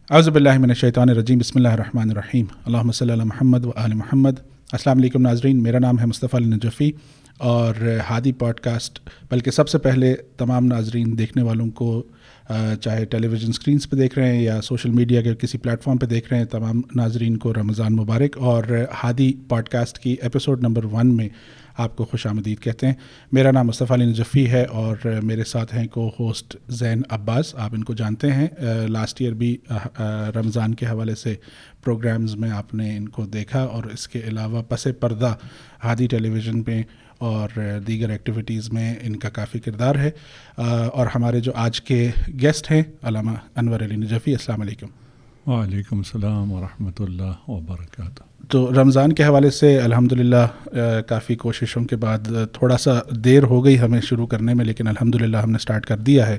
اعوذ باللہ من الشیطان الرجیم بسم اللہ الرحمن الرحیم اللہم صلی علی محمد و آل محمد۔ السلام علیکم ناظرین، میرا نام ہے مصطفیٰ علی نجفی اور ہادی پوڈ کاسٹ، بلکہ سب سے پہلے تمام ناظرین دیکھنے والوں کو، چاہے ٹیلی ویژن اسکرینس پہ دیکھ رہے ہیں یا سوشل میڈیا کے کسی پلیٹ فارم پہ دیکھ رہے ہیں، تمام ناظرین کو رمضان مبارک، اور ہادی پوڈ کاسٹ کی ایپیسوڈ نمبر 1 میں آپ کو خوش آمدید کہتے ہیں۔ میرا نام مصطفیٰ علی نجفی ہے اور میرے ساتھ ہیں کو ہوسٹ زین عباس، آپ ان کو جانتے ہیں۔ لاسٹ ایئر بھی رمضان کے حوالے سے پروگرامز میں آپ نے ان کو دیکھا، اور اس کے علاوہ پس پردہ ہادی ٹیلی ویژن پہ اور دیگر ایکٹیویٹیز میں ان کا کافی کردار ہے۔ اور ہمارے جو آج کے گیسٹ ہیں علامہ انور علی نجفی، السلام علیکم۔ وعلیکم السلام ورحمۃ اللہ وبرکاتہ۔ تو رمضان کے حوالے سے الحمدللہ کافی کوششوں کے بعد تھوڑا سا دیر ہو گئی ہمیں شروع کرنے میں، لیکن الحمدللہ ہم نے سٹارٹ کر دیا ہے،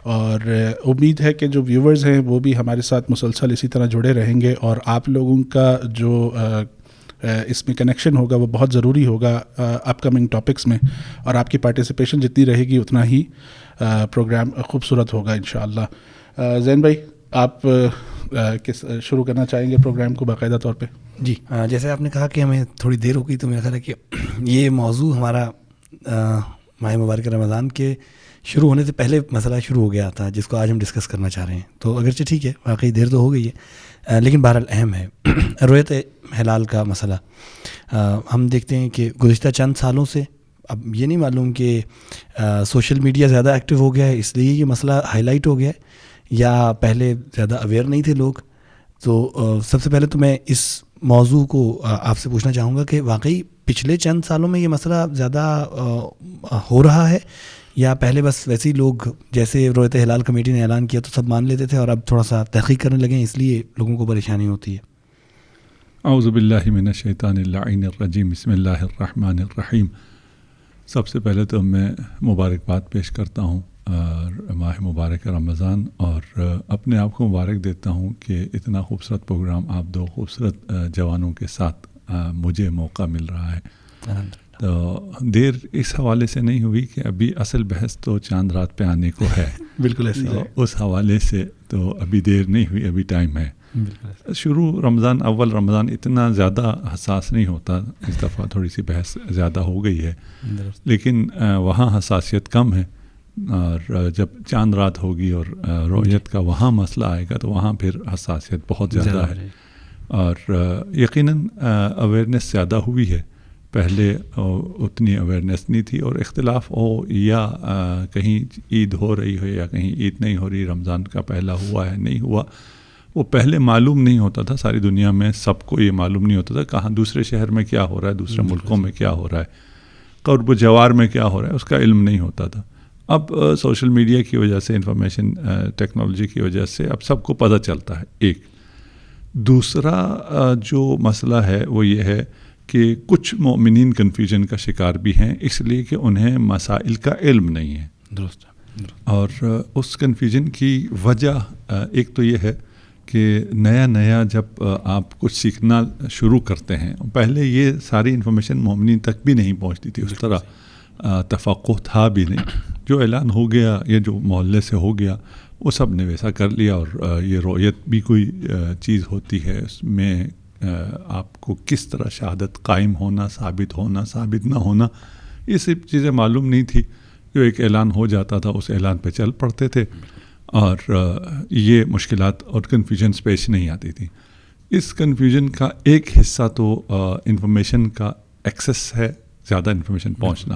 اور امید ہے کہ جو ویورز ہیں وہ بھی ہمارے ساتھ مسلسل اسی طرح جڑے رہیں گے، اور آپ لوگوں کا جو اس میں کنیکشن ہوگا وہ بہت ضروری ہوگا اپ کمنگ ٹاپکس میں، اور آپ کی پارٹیسپیشن جتنی رہے گی اتنا ہی پروگرام خوبصورت ہوگا انشاءاللہ۔ زین بھائی، آپ شروع کرنا چاہیں گے پروگرام کو باقاعدہ طور پہ؟ جی، جیسے آپ نے کہا کہ ہمیں تھوڑی دیر ہو گئی، تو میرا خیال ہے کہ یہ موضوع ہمارا ماہ مبارک رمضان کے شروع ہونے سے پہلے مسئلہ شروع ہو گیا تھا، جس کو آج ہم ڈسکس کرنا چاہ رہے ہیں۔ تو اگرچہ ٹھیک ہے، واقعی دیر تو ہو گئی ہے، لیکن بہرحال اہم ہے رؤیت ہلال کا مسئلہ۔ ہم دیکھتے ہیں کہ گزشتہ چند سالوں سے، اب یہ نہیں معلوم کہ سوشل میڈیا زیادہ ایکٹیو ہو گیا ہے اس لیے یہ مسئلہ ہائی لائٹ ہو گیا ہے، یا پہلے زیادہ اویئر نہیں تھے لوگ۔ تو سب سے پہلے تو میں اس موضوع کو آپ سے پوچھنا چاہوں گا کہ واقعی پچھلے چند سالوں میں یہ مسئلہ زیادہ ہو رہا ہے، یا پہلے بس ویسے ہی لوگ جیسے رؤیت ہلال کمیٹی نے اعلان کیا تو سب مان لیتے تھے، اور اب تھوڑا سا تحقیق کرنے لگے ہیں اس لیے لوگوں کو پریشانی ہوتی ہے؟ اعوذ باللہ من الشیطان اللعین الرجیم، بسم اللہ الرحمن الرحیم۔ سب سے پہلے تو میں مبارکباد پیش کرتا ہوں ماہ مبارک رمضان، اور اپنے آپ کو مبارک دیتا ہوں کہ اتنا خوبصورت پروگرام آپ دو خوبصورت جوانوں کے ساتھ مجھے موقع مل رہا ہے۔ تو دیر اس حوالے سے نہیں ہوئی کہ ابھی اصل بحث تو چاند رات پہ آنے کو ہے، بالکل ایسے ہی، اس حوالے سے تو ابھی دیر نہیں ہوئی، ابھی ٹائم ہے۔ شروع رمضان، اول رمضان اتنا زیادہ حساس نہیں ہوتا، اس دفعہ تھوڑی سی بحث زیادہ ہو گئی ہے، لیکن وہاں حساسیت کم ہے، اور جب چاند رات ہوگی اور رؤیت کا وہاں مسئلہ آئے گا تو وہاں پھر حساسیت بہت زیادہ ہے، اور یقیناً اویئرنیس زیادہ ہوئی ہے۔ پہلے اتنی اویئرنیس نہیں تھی، اور اختلاف ہو یا کہیں عید ہو رہی ہو یا کہیں عید نہیں ہو رہی، رمضان کا پہلا ہوا ہے نہیں ہوا، وہ پہلے معلوم نہیں ہوتا تھا۔ ساری دنیا میں سب کو یہ معلوم نہیں ہوتا تھا کہاں دوسرے شہر میں کیا ہو رہا ہے، دوسرے ملکوں میں کیا ہو رہا ہے، قرب و جوار میں کیا ہو رہا ہے، اس کا علم نہیں ہوتا تھا۔ اب سوشل میڈیا کی وجہ سے، انفارمیشن ٹیکنالوجی کی وجہ سے اب سب کو پتہ چلتا ہے۔ ایک دوسرا جو مسئلہ ہے وہ یہ ہے کہ کچھ مومنین کنفیوژن کا شکار بھی ہیں، اس لیے کہ انہیں مسائل کا علم نہیں ہے۔ درست۔ اور اس کنفیوژن کی وجہ ایک تو یہ ہے کہ نیا جب آپ کچھ سیکھنا شروع کرتے ہیں، پہلے یہ ساری انفارمیشن مومنین تک بھی نہیں پہنچتی تھی، اس طرح تفقہ تھا بھی نہیں۔ جو اعلان ہو گیا یا جو محلے سے ہو گیا وہ سب نے ویسا کر لیا، اور یہ رؤیت بھی کوئی چیز ہوتی ہے، اس میں آپ کو کس طرح شہادت قائم ہونا، ثابت نہ ہونا، یہ سب چیزیں معلوم نہیں تھی۔ جو ایک اعلان ہو جاتا تھا اس اعلان پہ چل پڑتے تھے، اور یہ مشکلات اور کنفیوژنس پیش نہیں آتی تھی۔ اس کنفیوژن کا ایک حصہ تو انفارمیشن کا ایکسیس ہے، زیادہ انفارمیشن پہنچنا،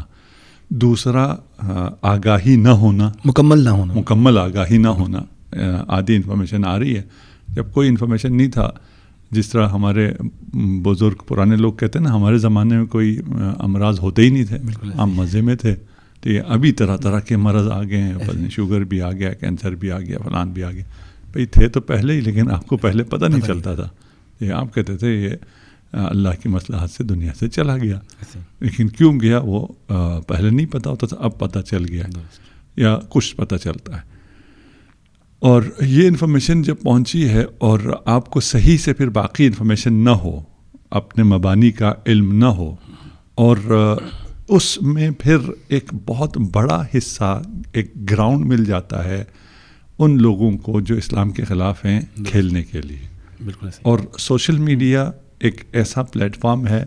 دوسرا آگاہی نہ ہونا، مکمل آگاہی نہ ہونا۔ آدھی انفارمیشن آ رہی ہے، جب کوئی انفارمیشن نہیں تھا، جس طرح ہمارے بزرگ پرانے لوگ کہتے ہیں نا، ہمارے زمانے میں کوئی امراض ہوتے ہی نہیں تھے، ہم مزے میں تھے۔ تو یہ ابھی طرح کے مرض آ گئے ہیں، شوگر بھی آ گیا، کینسر بھی آ گیا، فلان بھی آ گیا۔ بھئی تھے تو پہلے ہی، لیکن آپ کو پہلے پتہ نہیں چلتا تھا۔ یہ آپ کہتے تھے یہ اللہ کی مصلحت سے دنیا سے چلا گیا، لیکن کیوں گیا وہ پہلے نہیں پتہ ہوتا تھا، اب پتہ چل گیا یا کچھ پتہ چلتا ہے۔ اور یہ انفارمیشن جب پہنچی ہے اور آپ کو صحیح سے پھر باقی انفارمیشن نہ ہو، اپنے مبانی کا علم نہ ہو، اور اس میں پھر ایک بہت بڑا حصہ ایک گراؤنڈ مل جاتا ہے ان لوگوں کو جو اسلام کے خلاف ہیں کھیلنے کے لیے. بالکل. اور سوشل میڈیا ایک ایسا پلیٹ فارم ہے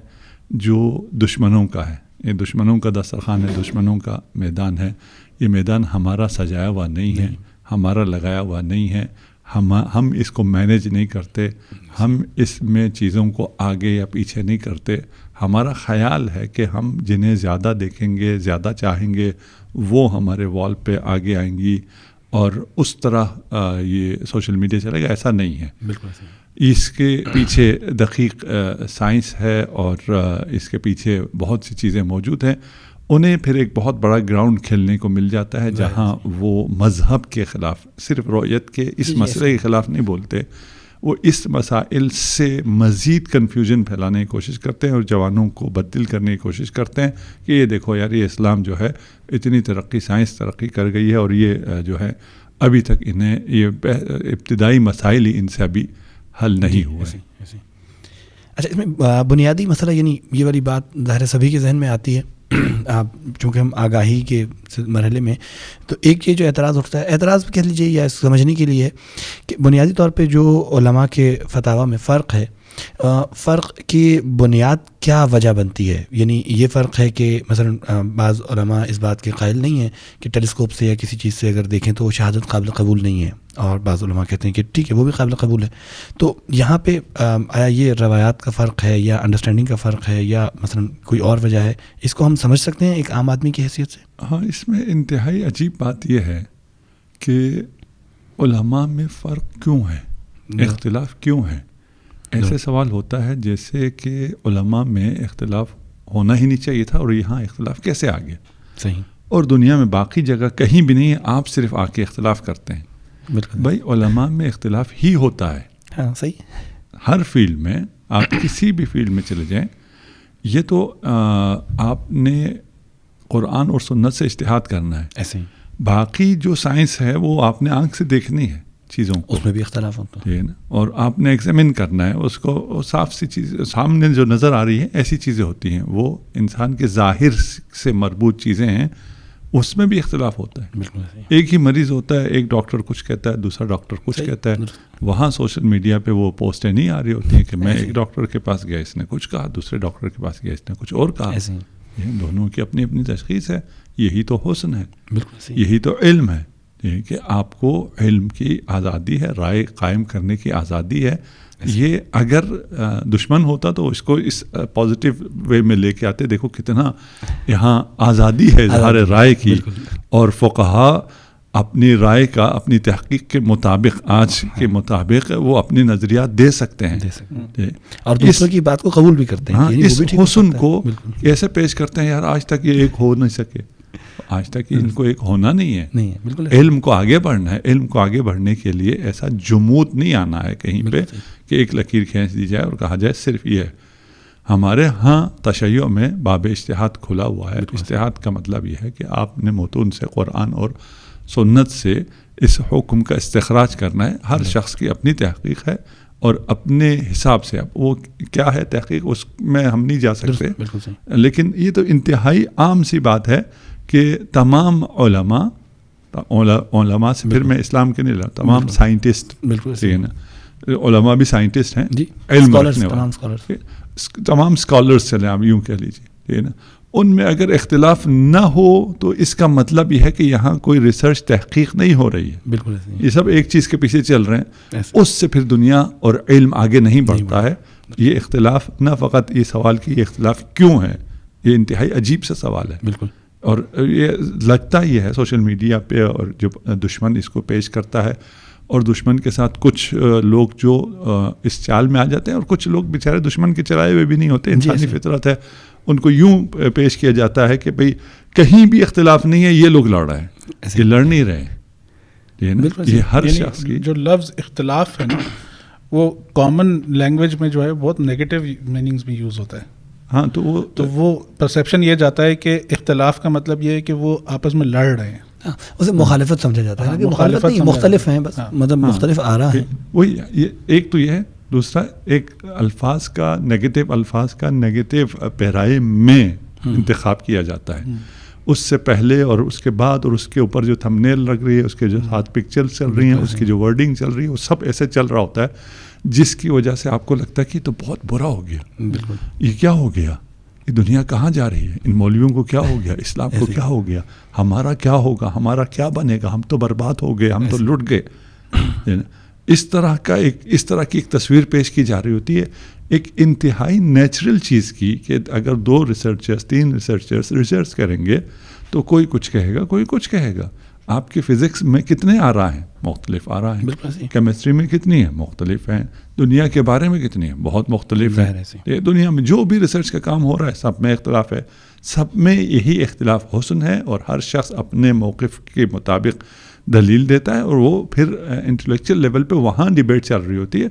جو دشمنوں کا ہے. یہ دشمنوں کا دسترخوان ہے, دشمنوں کا میدان ہے. یہ میدان ہمارا سجایا ہوا نہیں ہے, ہمارا لگایا ہوا نہیں ہے. ہم اس کو مینیج نہیں کرتے, ہم اس میں چیزوں کو آگے یا پیچھے نہیں کرتے. ہمارا خیال ہے کہ ہم جنہیں زیادہ دیکھیں گے, زیادہ چاہیں گے, وہ ہمارے وال پہ آگے آئیں گی, اور اس طرح یہ سوشل میڈیا چلے گا. ایسا نہیں ہے. بالکل. اس کے پیچھے دقیق سائنس ہے, اور اس کے پیچھے بہت سی چیزیں موجود ہیں. انہیں پھر ایک بہت بڑا گراؤنڈ کھیلنے کو مل جاتا ہے جہاں وہ مذہب کے خلاف, صرف رویت کے اس مسئلے کے خلاف نہیں بولتے, وہ اس مسائل سے مزید کنفیوژن پھیلانے کی کوشش کرتے ہیں اور جوانوں کو بددل کرنے کی کوشش کرتے ہیں کہ یہ دیکھو یار, یہ اسلام جو ہے اتنی ترقی, سائنس ترقی کر گئی ہے, اور یہ جو ہے ابھی تک انہیں یہ ابتدائی مسائل ہی ان سے ابھی حل نہیں ہوئے. اچھا, اس میں بنیادی مسئلہ یعنی یہ والی بات ظاہر سبھی کے ذہن میں آتی ہے, چونکہ ہم آگاہی کے مرحلے میں, تو ایک یہ جو اعتراض اٹھتا ہے, اعتراض کہہ لیجیے یا سمجھنے کے لیے, کہ بنیادی طور پہ جو علماء کے فتاویٰ میں فرق ہے, فرق کی بنیاد کیا وجہ بنتی ہے؟ یعنی یہ فرق ہے کہ مثلا بعض علماء اس بات کے قائل نہیں ہیں کہ ٹیلیسکوپ سے یا کسی چیز سے اگر دیکھیں تو وہ شہادت قابل قبول نہیں ہے, اور بعض علماء کہتے ہیں کہ ٹھیک ہے وہ بھی قابل قبول ہے. تو یہاں پہ آیا یہ روایات کا فرق ہے یا انڈرسٹینڈنگ کا فرق ہے یا مثلا کوئی اور وجہ ہے؟ اس کو ہم سمجھ سکتے ہیں ایک عام آدمی کی حیثیت سے؟ ہاں, اس میں انتہائی عجیب بات یہ ہے کہ علماء میں فرق کیوں ہے, اختلاف کیوں ہے. ایسے سوال ہوتا ہے جیسے کہ علماء میں اختلاف ہونا ہی نہیں چاہیے تھا, اور یہاں اختلاف کیسے آ گیا؟ صحیح. اور دنیا میں باقی جگہ کہیں بھی نہیں ہے, آپ صرف آ کے اختلاف کرتے ہیں. بالکل بھائی علماء میں اختلاف ہی ہوتا ہے. ہاں صحیح. ہر فیلڈ میں, آپ کسی بھی فیلڈ میں چلے جائیں, یہ تو آپ نے قرآن اور سنت سے اجتہاد کرنا ہے. ایسے ہی باقی جو سائنس ہے وہ آپ نے آنکھ سے دیکھنی ہے چیزوں کو, اس میں بھی اختلاف ہوتا ہے نا, اور آپ نے ایگزامن کرنا ہے اس کو. صاف سی چیز سامنے جو نظر آ رہی ہے ایسی چیزیں ہوتی ہیں, وہ انسان کے ظاہر سے مربوط چیزیں ہیں, اس میں بھی اختلاف ہوتا ہے. بالکل. ایک ہی مریض ہوتا ہے, ایک ڈاکٹر کچھ کہتا ہے, دوسرا ڈاکٹر کچھ کہتا ہے. وہاں سوشل میڈیا پہ وہ پوسٹیں نہیں آ رہی ہوتی ہیں کہ میں ایک ڈاکٹر کے پاس گیا, اس نے کچھ کہا, دوسرے ڈاکٹر کے پاس گیا, اس نے کچھ اور کہا. یہ دونوں کی اپنی اپنی تشخیص ہے. یہی تو حسن ہے, یہی تو علم ہے, کہ آپ کو علم کی آزادی ہے, رائے قائم کرنے کی آزادی ہے. یہ اگر دشمن ہوتا تو اس کو اس پازیٹیو وے میں لے کے آتے, دیکھو کتنا یہاں آزادی ہے اظہار رائے کی, اور فقہا اپنی رائے کا اپنی تحقیق کے مطابق, آج کے مطابق وہ اپنی نظریات دے سکتے ہیں, اور دوسروں کی بات کو قبول بھی کرتے ہیں. اس حسن کو ایسے پیش کرتے ہیں, یار آج تک یہ ایک ہو نہیں سکے, آج تک ان کو ایک ہونا نہیں ہے. علم کو آگے بڑھنا ہے. علم کو آگے بڑھنے کے لیے ایسا جمود نہیں آنا ہے کہیں پہ کہ ایک لکیر کھینچ دی جائے اور کہا جائے صرف یہ ہے. ہمارے ہاں تشیع میں باب اجتہاد کھلا ہوا ہے. اجتہاد کا مطلب یہ ہے کہ آپ نے متون سے, قرآن اور سنت سے اس حکم کا استخراج کرنا ہے. ہر شخص کی اپنی تحقیق ہے, اور اپنے حساب سے اب وہ کیا ہے تحقیق, اس میں ہم نہیں جا سکتے. لیکن یہ تو انتہائی عام سی بات ہے کہ تمام علماء سے, پھر میں اسلام کے نہیں لگا, تمام سائنٹسٹ, علماء بھی سائنٹسٹ ہیں, علم رکھنے والے, تمام اسکالرس چلے آپ یوں کہہ لیجیے, نا, ان میں اگر اختلاف نہ ہو تو اس کا مطلب یہ ہے کہ یہاں کوئی ریسرچ تحقیق نہیں ہو رہی ہے. بالکل. یہ سب ایک چیز کے پیچھے چل رہے ہیں, اس سے پھر دنیا اور علم آگے نہیں بڑھتا ہے. یہ اختلاف نہ فقط یہ سوال کہ یہ اختلاف کیوں ہے, یہ انتہائی عجیب سا سوال ہے. بالکل. اور یہ لگتا یہ ہے سوشل میڈیا پہ, اور جو دشمن اس کو پیش کرتا ہے, اور دشمن کے ساتھ کچھ لوگ جو اس چال میں آ جاتے ہیں, اور کچھ لوگ بیچارے دشمن کے چلائے ہوئے بھی نہیں ہوتے, انسانی فطرت ہے, ان کو یوں پیش کیا جاتا ہے کہ بھئی کہیں بھی اختلاف نہیں ہے, یہ لوگ لڑ رہے ہیں, یہ لڑ نہیں رہے. یہ ہر شخص کی جو لفظ اختلاف ہے نا, وہ کامن لینگویج میں جو ہے بہت نیگیٹو میننگز بھی یوز ہوتا ہے. ہاں, تو وہ پرسیپشن یہ جاتا ہے کہ اختلاف کا مطلب یہ ہے کہ وہ آپس میں لڑ رہے ہیں, اسے مخالفت سمجھا جاتا ہے. مخالفت نہیں, مختلف ہیں, بس مطلب مختلف آ رہا ہے. وہی ایک تو یہ ہے. دوسرا ایک الفاظ کا نیگیٹو پیرائے میں انتخاب کیا جاتا ہے. اس سے پہلے اور اس کے بعد اور اس کے اوپر جو تھمبنیل لگ رہی ہے, اس کے جو ساتھ پکچر چل رہی ہیں, اس کی جو ورڈنگ چل رہی ہے, وہ سب ایسے چل رہا ہوتا ہے جس کی وجہ سے آپ کو لگتا ہے کہ یہ تو بہت برا ہو گیا, بالکل یہ کیا ہو گیا, یہ دنیا کہاں جا رہی ہے, ان مولویوں کو کیا ہو گیا, اسلام کو کیا ہو گیا, ہمارا کیا ہوگا, ہمارا کیا بنے گا, ہم تو برباد ہو گئے, ہم تو لٹ گئے. اس طرح کی ایک تصویر پیش کی جا رہی ہوتی ہے, ایک انتہائی نیچرل چیز کی, کہ اگر 2 ریسرچرز 3 ریسرچرز ریسرچ کریں گے تو کوئی کچھ کہے گا, کوئی کچھ کہے گا. آپ کی فزکس میں کتنے آ رہا ہیں, مختلف آ رہا ہیں, کیمسٹری میں کتنی ہے, مختلف ہیں, دنیا کے بارے میں کتنی ہے, بہت مختلف ہے. دنیا میں جو بھی ریسرچ کا کام ہو رہا ہے سب میں اختلاف ہے, سب میں یہی اختلاف حسن ہے, اور ہر شخص اپنے موقف کے مطابق دلیل دیتا ہے, اور وہ پھر انٹلیکچوئل لیول پہ وہاں ڈیبیٹ چل رہی ہوتی ہے.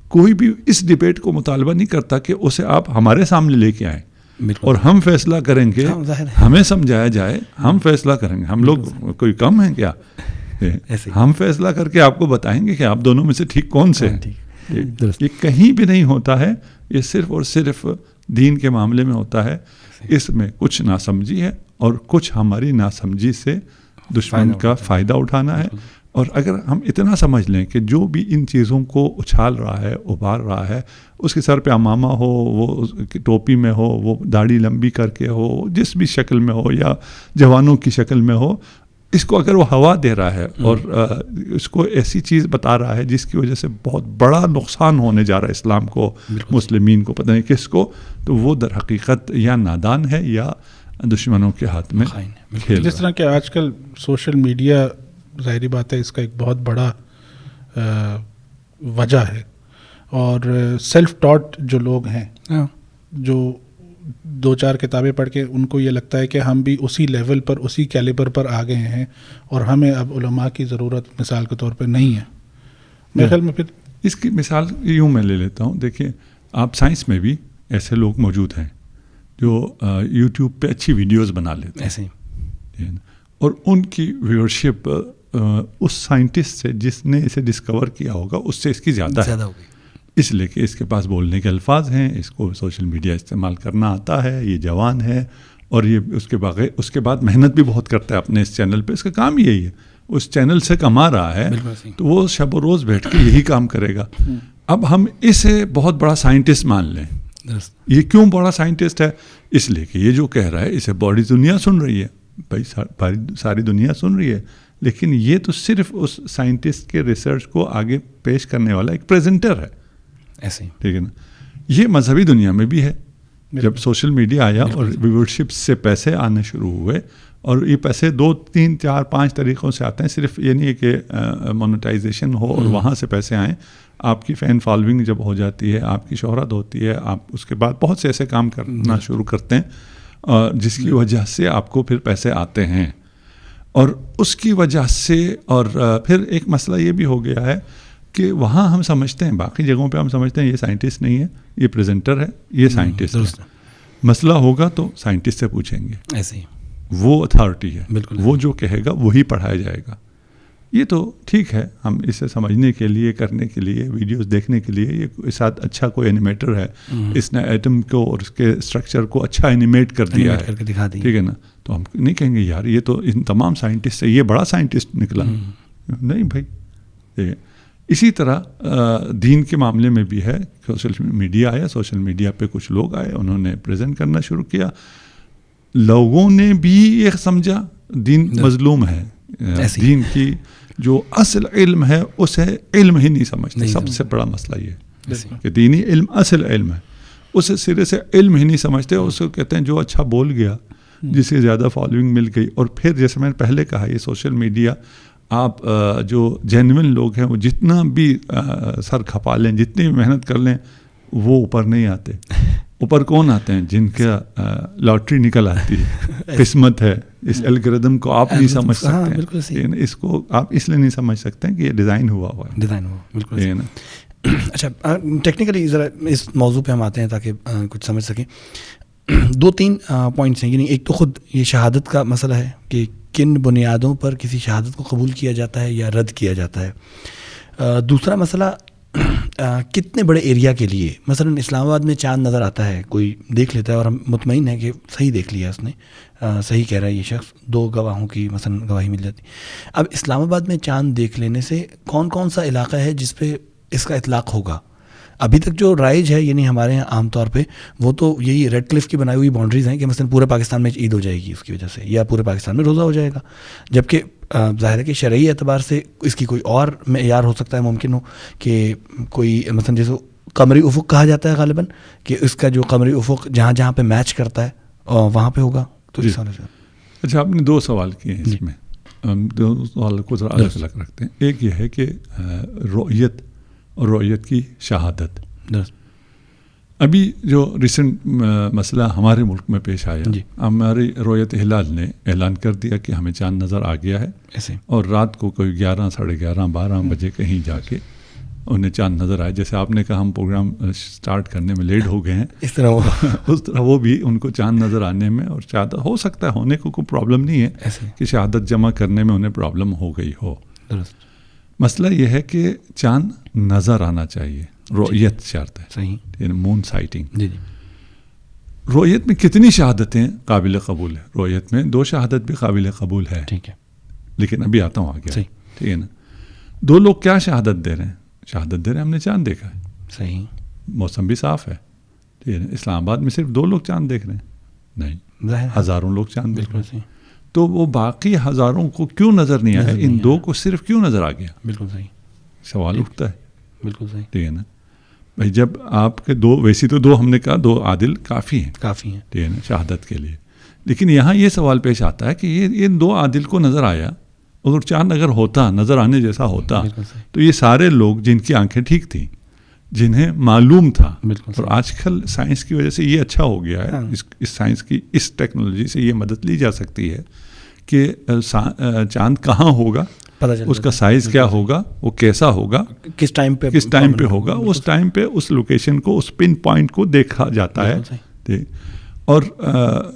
کوئی بھی اس ڈیبیٹ کو مطالبہ نہیں کرتا کہ اسے آپ ہمارے سامنے لے کے آئیں اور ہم فیصلہ کریں گے, ہمیں سمجھایا جائے, ہم فیصلہ کریں گے. ہم لوگ کوئی کم ہیں کیا؟ ہم فیصلہ کر کے آپ کو بتائیں گے کہ آپ دونوں میں سے ٹھیک کون سے ہیں. یہ کہیں بھی نہیں ہوتا ہے, یہ صرف اور صرف دین کے معاملے میں ہوتا ہے. اس میں کچھ ناسمجھی ہے, اور کچھ ہماری ناسمجھی سے دشمن کا فائدہ اٹھانا ہے. اور اگر ہم اتنا سمجھ لیں کہ جو بھی ان چیزوں کو اچھال رہا ہے, ابھار رہا ہے, اس کے سر پہ عمامہ ہو, وہ ٹوپی میں ہو, وہ داڑھی لمبی کر کے ہو, جس بھی شکل میں ہو, یا جوانوں کی شکل میں ہو, اس کو اگر وہ ہوا دے رہا ہے اور اس کو ایسی چیز بتا رہا ہے جس کی وجہ سے بہت بڑا نقصان ہونے جا رہا ہے اسلام کو, مسلمین کو, پتہ نہیں کس کو, تو وہ در حقیقت یا نادان ہے یا دشمنوں کے ہاتھ میں کھیل. جس طرح کہ آج کل سوشل میڈیا, ظاہری بات ہے اس کا ایک بہت بڑا وجہ ہے, اور سیلف ٹاٹ جو لوگ ہیں, جو 2-4 کتابیں پڑھ کے ان کو یہ لگتا ہے کہ ہم بھی اسی لیول پر, اسی کیلیبر پر آ گئے ہیں, اور ہمیں اب علماء کی ضرورت مثال کے طور پہ نہیں ہے. میرے خیال میں پھر اس کی مثال یوں میں لے لیتا ہوں. دیکھیں, آپ سائنس میں بھی ایسے لوگ موجود ہیں جو یوٹیوب پہ اچھی ویڈیوز بنا لیتے ہیں ایسے, اور ان کی ویورشپ اس سائنٹسٹ سے جس نے اسے ڈسکور کیا ہوگا اس سے اس کی زیادہ ہوگی, اس لیے کہ اس کے پاس بولنے کے الفاظ ہیں, اس کو سوشل میڈیا استعمال کرنا آتا ہے, یہ جوان ہے, اور یہ اس کے بعد محنت بھی بہت کرتا ہے اپنے اس چینل پہ. اس کا کام یہی ہے, اس چینل سے کما رہا ہے, تو وہ شب و روز بیٹھ کے یہی کام کرے گا. اب ہم اسے بہت بڑا سائنٹسٹ مان لیں. یہ کیوں بڑا سائنٹسٹ ہے؟ اس لیے کہ یہ جو کہہ رہا ہے اسے بڑی دنیا سن رہی ہے. بھائی ساری دنیا سن رہی ہے, لیکن یہ تو صرف اس سائنٹسٹ کے ریسرچ کو آگے پیش کرنے والا ایک پریزنٹر ہے. ایسے ہی ٹھیک ہے نا. یہ مذہبی دنیا میں بھی ہے. جب سوشل میڈیا آیا اور ویورشپ سے پیسے آنے شروع ہوئے, اور یہ پیسے 2 3 4 5 طریقوں سے آتے ہیں, صرف یہ نہیں ہے کہ مونیٹائزیشن ہو اور وہاں سے پیسے آئیں. آپ کی فین فالوئنگ جب ہو جاتی ہے, آپ کی شہرت ہوتی ہے, آپ اس کے بعد بہت سے ایسے کام کرنا شروع کرتے ہیں جس کی وجہ سے آپ کو پھر پیسے آتے ہیں. اور اس کی وجہ سے, اور پھر ایک مسئلہ یہ بھی ہو گیا ہے کہ وہاں ہم سمجھتے ہیں, باقی جگہوں پہ ہم سمجھتے ہیں یہ سائنٹسٹ نہیں ہے, یہ پریزنٹر ہے, یہ سائنٹسٹ ہے. مسئلہ ہوگا تو سائنٹسٹ سے پوچھیں گے. ایسے ہی وہ اتھارٹی ہے, وہ جو کہے گا وہی پڑھایا جائے گا. یہ تو ٹھیک ہے, ہم اسے سمجھنے کے لیے, کرنے کے لیے, ویڈیوز دیکھنے کے لیے, یہ ساتھ اچھا کوئی اینیمیٹر ہے, اس نے ایٹم کو اور اس کے اسٹرکچر کو اچھا اینیمیٹ کر دیا ہے, ٹھیک ہے نا. تو ہم نہیں کہیں گے یار یہ تو ان تمام سائنٹسٹ سے یہ بڑا سائنٹسٹ نکلا. نہیں بھائی. اسی طرح دین کے معاملے میں بھی ہے. سوشل میڈیا آیا, سوشل میڈیا پہ کچھ لوگ آئے, انہوں نے پریزنٹ کرنا شروع کیا. لوگوں نے بھی یہ سمجھا دین مظلوم ہے, دین کی جو اصل علم ہے اسے علم ہی نہیں سمجھتے. سب سے بڑا مسئلہ یہ کہ دینی علم اصل علم ہے, اسے سرے سے علم ہی نہیں سمجھتے. اس کو کہتے ہیں جو اچھا بول گیا, جس سے زیادہ فالوئنگ مل گئی. اور پھر جیسے میں نے پہلے کہا, یہ سوشل میڈیا, آپ جو جینوئن لوگ ہیں وہ جتنا بھی سر کھپا لیں, جتنی بھی محنت کر لیں, وہ اوپر نہیں آتے. اوپر کون آتے ہیں؟ جن کا لاٹری نکل آتی ہے, قسمت ہے. اس الگوریدم کو آپ نہیں سمجھ سکتے, اس کو آپ اس لیے نہیں سمجھ سکتے کہ یہ ڈیزائن ہوا ہے. ڈیزائن ہوا, بالکل. اچھا, ٹیکنیکلی ذرا اس موضوع پہ ہم آتے ہیں تاکہ کچھ سمجھ سکیں. 2-3 پوائنٹس ہیں. یعنی ایک تو خود یہ شہادت کا مسئلہ ہے کہ کن بنیادوں پر کسی شہادت کو قبول کیا جاتا ہے یا رد کیا جاتا ہے. دوسرا مسئلہ کتنے بڑے ایریا کے لیے مثلا اسلام آباد میں چاند نظر آتا ہے, کوئی دیکھ لیتا ہے اور ہم مطمئن ہیں کہ صحیح دیکھ لیا اس نے, صحیح کہہ رہا ہے یہ شخص, 2 گواہوں کی مثلا گواہی مل جاتی. اب اسلام آباد میں چاند دیکھ لینے سے کون کون سا علاقہ ہے جس پہ اس کا اطلاق ہوگا؟ ابھی تک جو رائج ہے یعنی ہمارے یہاں عام طور پہ وہ تو یہی ریڈ کلف کی بنائی ہوئی باؤنڈریز ہیں کہ مثلا پورے پاکستان میں عید ہو جائے گی اس کی وجہ سے, یا پورے پاکستان میں روزہ ہو جائے گا, جبکہ ظاہر ہے کہ شرعی اعتبار سے اس کی کوئی اور معیار ہو سکتا ہے, ممکن ہو کہ کوئی مثلا جیسے قمری افق کہا جاتا ہے غالباً, کہ اس کا جو قمری افق جہاں جہاں پہ میچ کرتا ہے وہاں پہ ہوگا. تو اچھا, آپ نے 2 سوال کیے ہیں اس میں, ہم 2 سوال کو ذرا الگ الگ رکھتے ہیں. ایک یہ ہے کہ رؤیت اور رؤیت کی شہادت. ابھی جو ریسنٹ مسئلہ ہمارے ملک میں پیش آیا, ہماری رؤیت ہلال نے اعلان کر دیا کہ ہمیں چاند نظر آ گیا ہے, اور رات کو کوئی 11 ساڑھے 11 12 بجے کہیں جا کے انہیں چاند نظر آئے. جیسے آپ نے کہا ہم پروگرام سٹارٹ کرنے میں لیٹ ہو گئے ہیں, اس طرح وہ بھی ان کو چاند نظر آنے میں, اور شاید ہو سکتا ہے ہونے کو کوئی پرابلم نہیں ہے کہ شہادت جمع کرنے میں انہیں پرابلم ہو گئی ہو. مسئلہ یہ ہے کہ چاند نظر آنا چاہیے, رؤیت شرط ہے, صحیح, مون سائٹنگ. رؤیت میں کتنی شہادتیں قابل قبول ہے؟ رؤیت میں 2 شہادت بھی قابل قبول ہے, ٹھیک ہے, لیکن ابھی آتا ہوں آگے, ٹھیک ہے نا. 2 لوگ کیا شہادت دے رہے ہیں؟ شہادت دے رہے ہیں ہم نے چاند دیکھا ہے, صحیح, موسم بھی صاف ہے, ٹھیک ہے. اسلام آباد میں صرف 2 لوگ چاند دیکھ رہے ہیں, نہیں, ہزاروں لوگ چاند دیکھ رہے ہیں. تو وہ باقی ہزاروں کو کیوں نظر نہیں آیا, ان 2 کو صرف کیوں نظر آ گیا؟ بالکل صحیح سوال اٹھتا ہے. بالکل صحیح, ٹھیک ہے نا بھائی. جب آپ کے 2 ویسی تو 2 ہم نے کہا 2 عادل کافی ہیں, ٹھیک ہے نا, شہادت کے لیے. لیکن یہاں یہ سوال پیش آتا ہے کہ یہ 2 عادل کو نظر آیا, اگر چاند اگر ہوتا, نظر آنے جیسا ہوتا, تو یہ سارے لوگ جن کی آنکھیں ٹھیک تھیں, جنہیں معلوم تھا, اور آج کل سائنس کی وجہ سے یہ اچھا ہو گیا ہے, اس سائنس کی اس ٹیکنالوجی سے یہ مدد لی جا سکتی ہے کہ چاند کہاں ہوگا, اس کا سائز کیا ہوگا, وہ کیسا ہوگا, کس ٹائم پہ ہوگا, اس ٹائم پہ اس لوکیشن کو, اس پن پوائنٹ کو دیکھا جاتا ہے. اور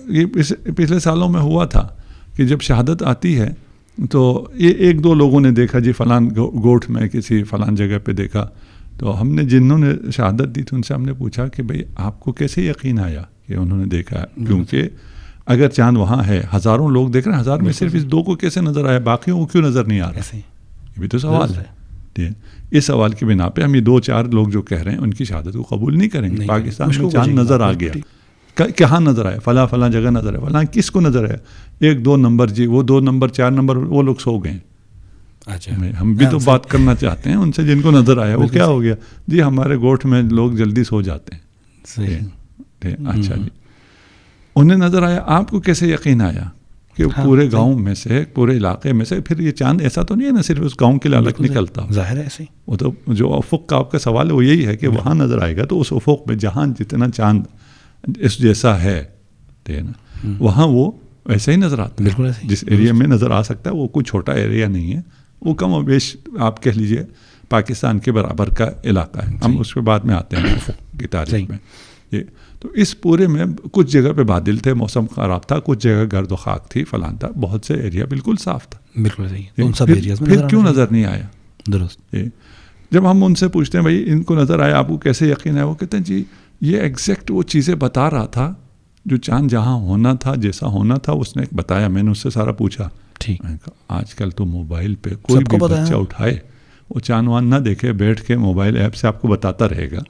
یہ پچھلے سالوں میں ہوا تھا کہ جب شہادت آتی ہے تو یہ 1-2 لوگوں نے دیکھا, جی فلان گوٹھ میں کسی فلان جگہ پہ دیکھا. تو ہم نے جنہوں نے شہادت دی تھی ان سے ہم نے پوچھا کہ بھئی آپ کو کیسے یقین آیا کہ انہوں نے دیکھا ہے؟ کیونکہ اگر چاند وہاں ہے, ہزاروں لوگ دیکھ رہے ہیں, 1000 میں صرف اس 2 کو کیسے نظر آیا, باقیوں کو کیوں نظر نہیں آ رہا؟ یہ بھی تو سوال ہے. اس سوال کی بنا پہ ہم یہ 2-4 لوگ جو کہہ رہے ہیں ان کی شہادت کو قبول نہیں کریں گے. پاکستان میں چاند نظر آ گیا, کہاں نظر آیا؟ فلاں جگہ نظر آیا. فلاں کس کو نظر آیا؟ 1-2 نمبر, جی وہ 2 نمبر 4 نمبر وہ لوگ سو گئے. اچھا, ہم بھی تو بات کرنا چاہتے ہیں ان سے جن کو نظر آیا. وہ کیا ہو گیا؟ جی ہمارے گوٹھ میں لوگ جلدی سو جاتے ہیں. اچھا جی, انہیں نظر آیا, آپ کو کیسے یقین آیا کہ پورے گاؤں میں سے, پورے علاقے میں سے؟ پھر یہ چاند ایسا تو نہیں ہے نا صرف اس گاؤں کے لالک نکلتا, ظاہر ہے ایسے. وہ تو جو افق کا آپ کا سوال ہے وہ یہی ہے کہ وہاں نظر آئے گا, تو اس افق میں جہاں جتنا چاند اس جیسا ہے نا, وہاں وہ ویسا ہی نظر آتا ہے. جس ایریا میں نظر آ سکتا ہے وہ کوئی چھوٹا ایریا نہیں ہے, وہ کم و بیش آپ کہہ لیجئے پاکستان کے برابر کا علاقہ ہے. ہم اس کے بعد میں آتے ہیں افق کی تاریخ میں. یہ تو اس پورے میں کچھ جگہ پہ بادل تھے, موسم خراب تھا, کچھ جگہ گرد و خاک تھی, فلاں تھا, بہت سے ایریا بالکل صاف تھا. بالکل صحیح. پھر کیوں نظر نہیں آیا؟ درست. جب ہم ان سے پوچھتے ہیں بھائی ان کو نظر آیا, آپ کو کیسے یقین ہے؟ وہ کہتے ہیں جی یہ ایگزیکٹ وہ چیزیں بتا رہا تھا جو چاند جہاں ہونا تھا, جیسا ہونا تھا, اس نے بتایا. میں نے اس سے سارا پوچھا. ٹھیک. آج کل تو موبائل پہ کوئی بھی بچہ اٹھائے, وہ چاند وان نہ دیکھے, بیٹھ کے موبائل ایپ سے آپ کو بتاتا رہے گا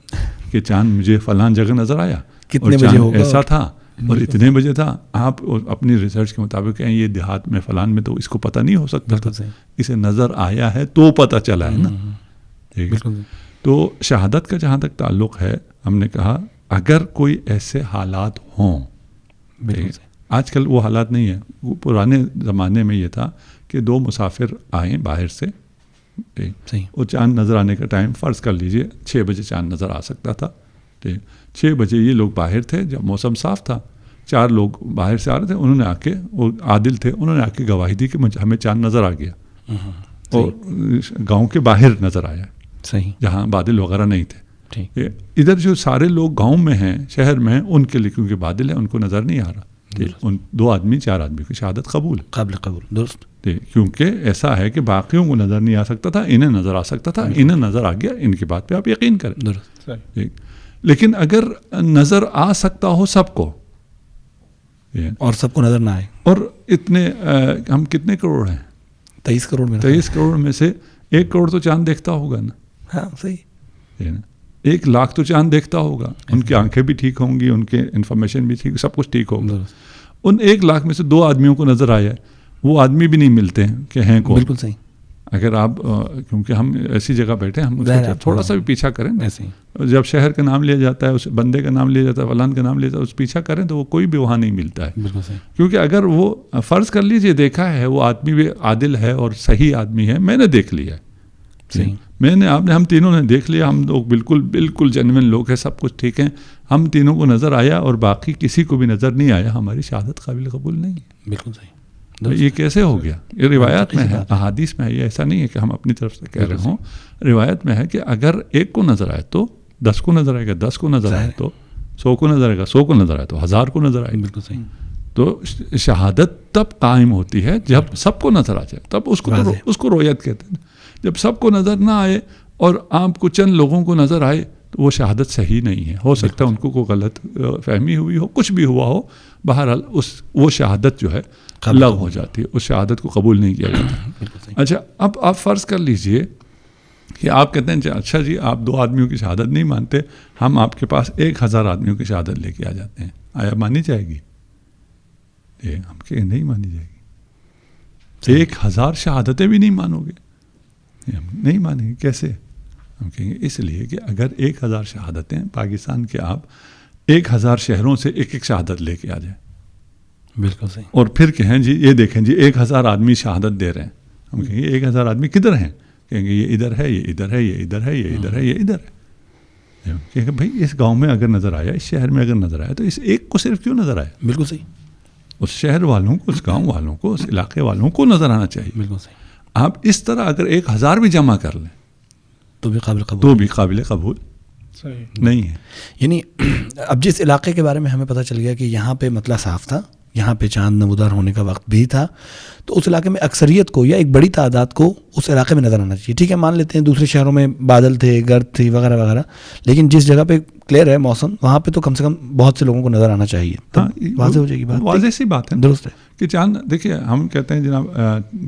کہ چاند مجھے فلاں جگہ نظر آیا, کتنے بجے ہوگا, ایسا تھا اور اتنے بجے تھا. آپ اپنی ریسرچ کے مطابق کہیں یہ دیہات میں فلان میں, تو اس کو پتہ نہیں ہو سکتا تھا, اسے نظر آیا ہے تو پتہ چلا ہے نا. ٹھیک ہے. تو شہادت کا جہاں تک تعلق ہے, ہم نے کہا اگر کوئی ایسے حالات ہوں, آج کل وہ حالات نہیں ہیں. پرانے زمانے میں یہ تھا کہ 2 مسافر آئیں باہر سے, وہ چاند نظر آنے کا ٹائم فرض کر لیجئے 6 بجے چاند نظر آ سکتا تھا. 6 بجے یہ لوگ باہر تھے, جب موسم صاف تھا, 4 لوگ باہر سے آ رہے تھے, انہوں نے آ کے, وہ عادل تھے, انہوں نے آ کے گواہی دی کہ ہمیں چاند نظر آ گیا, اور گاؤں کے باہر نظر آیا, صحیح, جہاں بادل وغیرہ نہیں تھے. ادھر جو سارے لوگ گاؤں میں ہیں, شہر میں ہیں, ان کے لیے کیونکہ بادل ہے ان کو نظر نہیں آ رہا. ان 2 آدمی 4 آدمی کی شہادت قبول ہے, قابل قبول, درست. کیونکہ ایسا ہے کہ باقیوں کو نظر نہیں آ سکتا تھا, انہیں نظر آ سکتا تھا, انہیں نظر آ گیا, ان کی بات پہ آپ یقین کریں. درست. لیکن اگر نظر آ سکتا ہو سب کو اور سب کو نظر نہ آئے, اور اتنے ہم کتنے کروڑ ہیں, 23 کروڑ میں, 23 کروڑ میں سے 1 کروڑ تو چاند دیکھتا ہوگا نا. ہاں صحیح. 1 لاکھ تو چاند دیکھتا ہوگا, ان کی آنکھیں بھی ٹھیک ہوں گی, ان کے انفارمیشن بھی ٹھیک, سب کچھ ٹھیک ہوگا. ان 1 لاکھ میں سے 2 آدمیوں کو نظر آیا, وہ آدمی بھی نہیں ملتے ہیں کہ ہیں کون. بالکل صحیح. اگر آپ کیونکہ ہم ایسی جگہ بیٹھے, ہم تھوڑا سا بھی پیچھا کریں, ایسے ہی جب شہر کا نام لیا جاتا ہے, اس بندے کا نام لیا جاتا ہے, فلان کا نام لیا جاتا ہے, اس پیچھا کریں تو وہ کوئی بھی وہاں نہیں ملتا ہے. بالکل صحیح. کیونکہ اگر وہ فرض کر لیجئے دیکھا ہے وہ آدمی بھی عادل ہے اور صحیح آدمی ہے, میں نے دیکھ لیا ہے, صحیح, میں نے, آپ نے, ہم تینوں نے دیکھ لیا, ہم لوگ بالکل جینوین لوگ ہیں, سب کچھ ٹھیک ہیں, ہم تینوں کو نظر آیا اور باقی کسی کو بھی نظر نہیں آیا, ہماری شہادت قابل قبول نہیں ہے. بالکل صحیح. یہ کیسے ہو گیا؟ یہ روایات میں ہے, احادیث میں ہے, یہ ایسا نہیں ہے کہ ہم اپنی طرف سے کہہ رہے ہوں. روایت میں ہے کہ اگر 1 کو نظر آئے تو 10 کو نظر آئے گا, 10 کو نظر آئے تو 100 کو نظر آئے گا, 100 کو نظر آئے تو 1000 کو نظر آئے گا. بالکل صحیح. تو شہادت تب قائم ہوتی ہے جب سب کو نظر آ جائے, تب اس کو رویت کہتے ہیں. جب سب کو نظر نہ آئے اور آپ کو چند لوگوں کو نظر آئے تو وہ شہادت صحیح نہیں ہے. ہو سکتا ہے ان کو کوئی غلط فہمی ہوئی ہو, کچھ بھی ہوا ہو, بہرحال وہ شہادت جو ہے لغو ہو جاتی ہے, اس شہادت کو قبول نہیں کیا جاتا. اچھا, اب آپ فرض کر لیجئے کہ آپ کہتے ہیں اچھا جی آپ 2 آدمیوں کی شہادت نہیں مانتے, ہم آپ کے پاس 1000 آدمیوں کی شہادت لے کے آ جاتے ہیں, آیا مانی جائے گی؟ ہم کہ نہیں مانی جائے گی. 1000 شہادتیں بھی نہیں مانو گے, ہم نہیں مانیں گے. کیسے؟ ہم کہیں گے اس لیے کہ اگر 1000 شہادتیں پاکستان کے آپ 1000 شہروں سے 1 شہادت لے کے آ جائیں, بالکل صحیح, اور پھر کہیں جی یہ دیکھیں جی 1000 آدمی شہادت دے رہے ہیں, ہم کہیں گے 1000 آدمی کدھر ہیں؟ کہیں گے یہ ادھر ہے, یہ ادھر ہے, یہ ادھر ہے, یہ ادھر ہے, یہ ادھر ہے. کہیں گے بھائی اس گاؤں میں اگر نظر آیا, اس شہر میں اگر نظر آیا تو اس 1 کو صرف کیوں نظر آیا؟ بالکل صحیح. اس شہر والوں کو, اس گاؤں والوں کو, اس علاقے والوں کو نظر آنا چاہیے. بالکل صحیح. آپ اس طرح اگر 1000 بھی جمع کر لیں تو بھی قابل قبول نہیں ہے. یعنی اب جس علاقے کے بارے میں ہمیں پتہ چل گیا کہ یہاں پہ مطلع صاف تھا, یہاں پہ چاند نمودار ہونے کا وقت بھی تھا, تو اس علاقے میں اکثریت کو یا ایک بڑی تعداد کو اس علاقے میں نظر آنا چاہیے. ٹھیک ہے, مان لیتے ہیں دوسرے شہروں میں بادل تھے, گرد تھی وغیرہ وغیرہ, لیکن جس جگہ پہ کلیئر ہے موسم, وہاں پہ تو کم سے کم بہت سے لوگوں کو نظر آنا چاہیے. واضح ہو جائے گی بات, واضح سی بات ہے. درست ہے کہ چاند دیکھیے, ہم کہتے ہیں جناب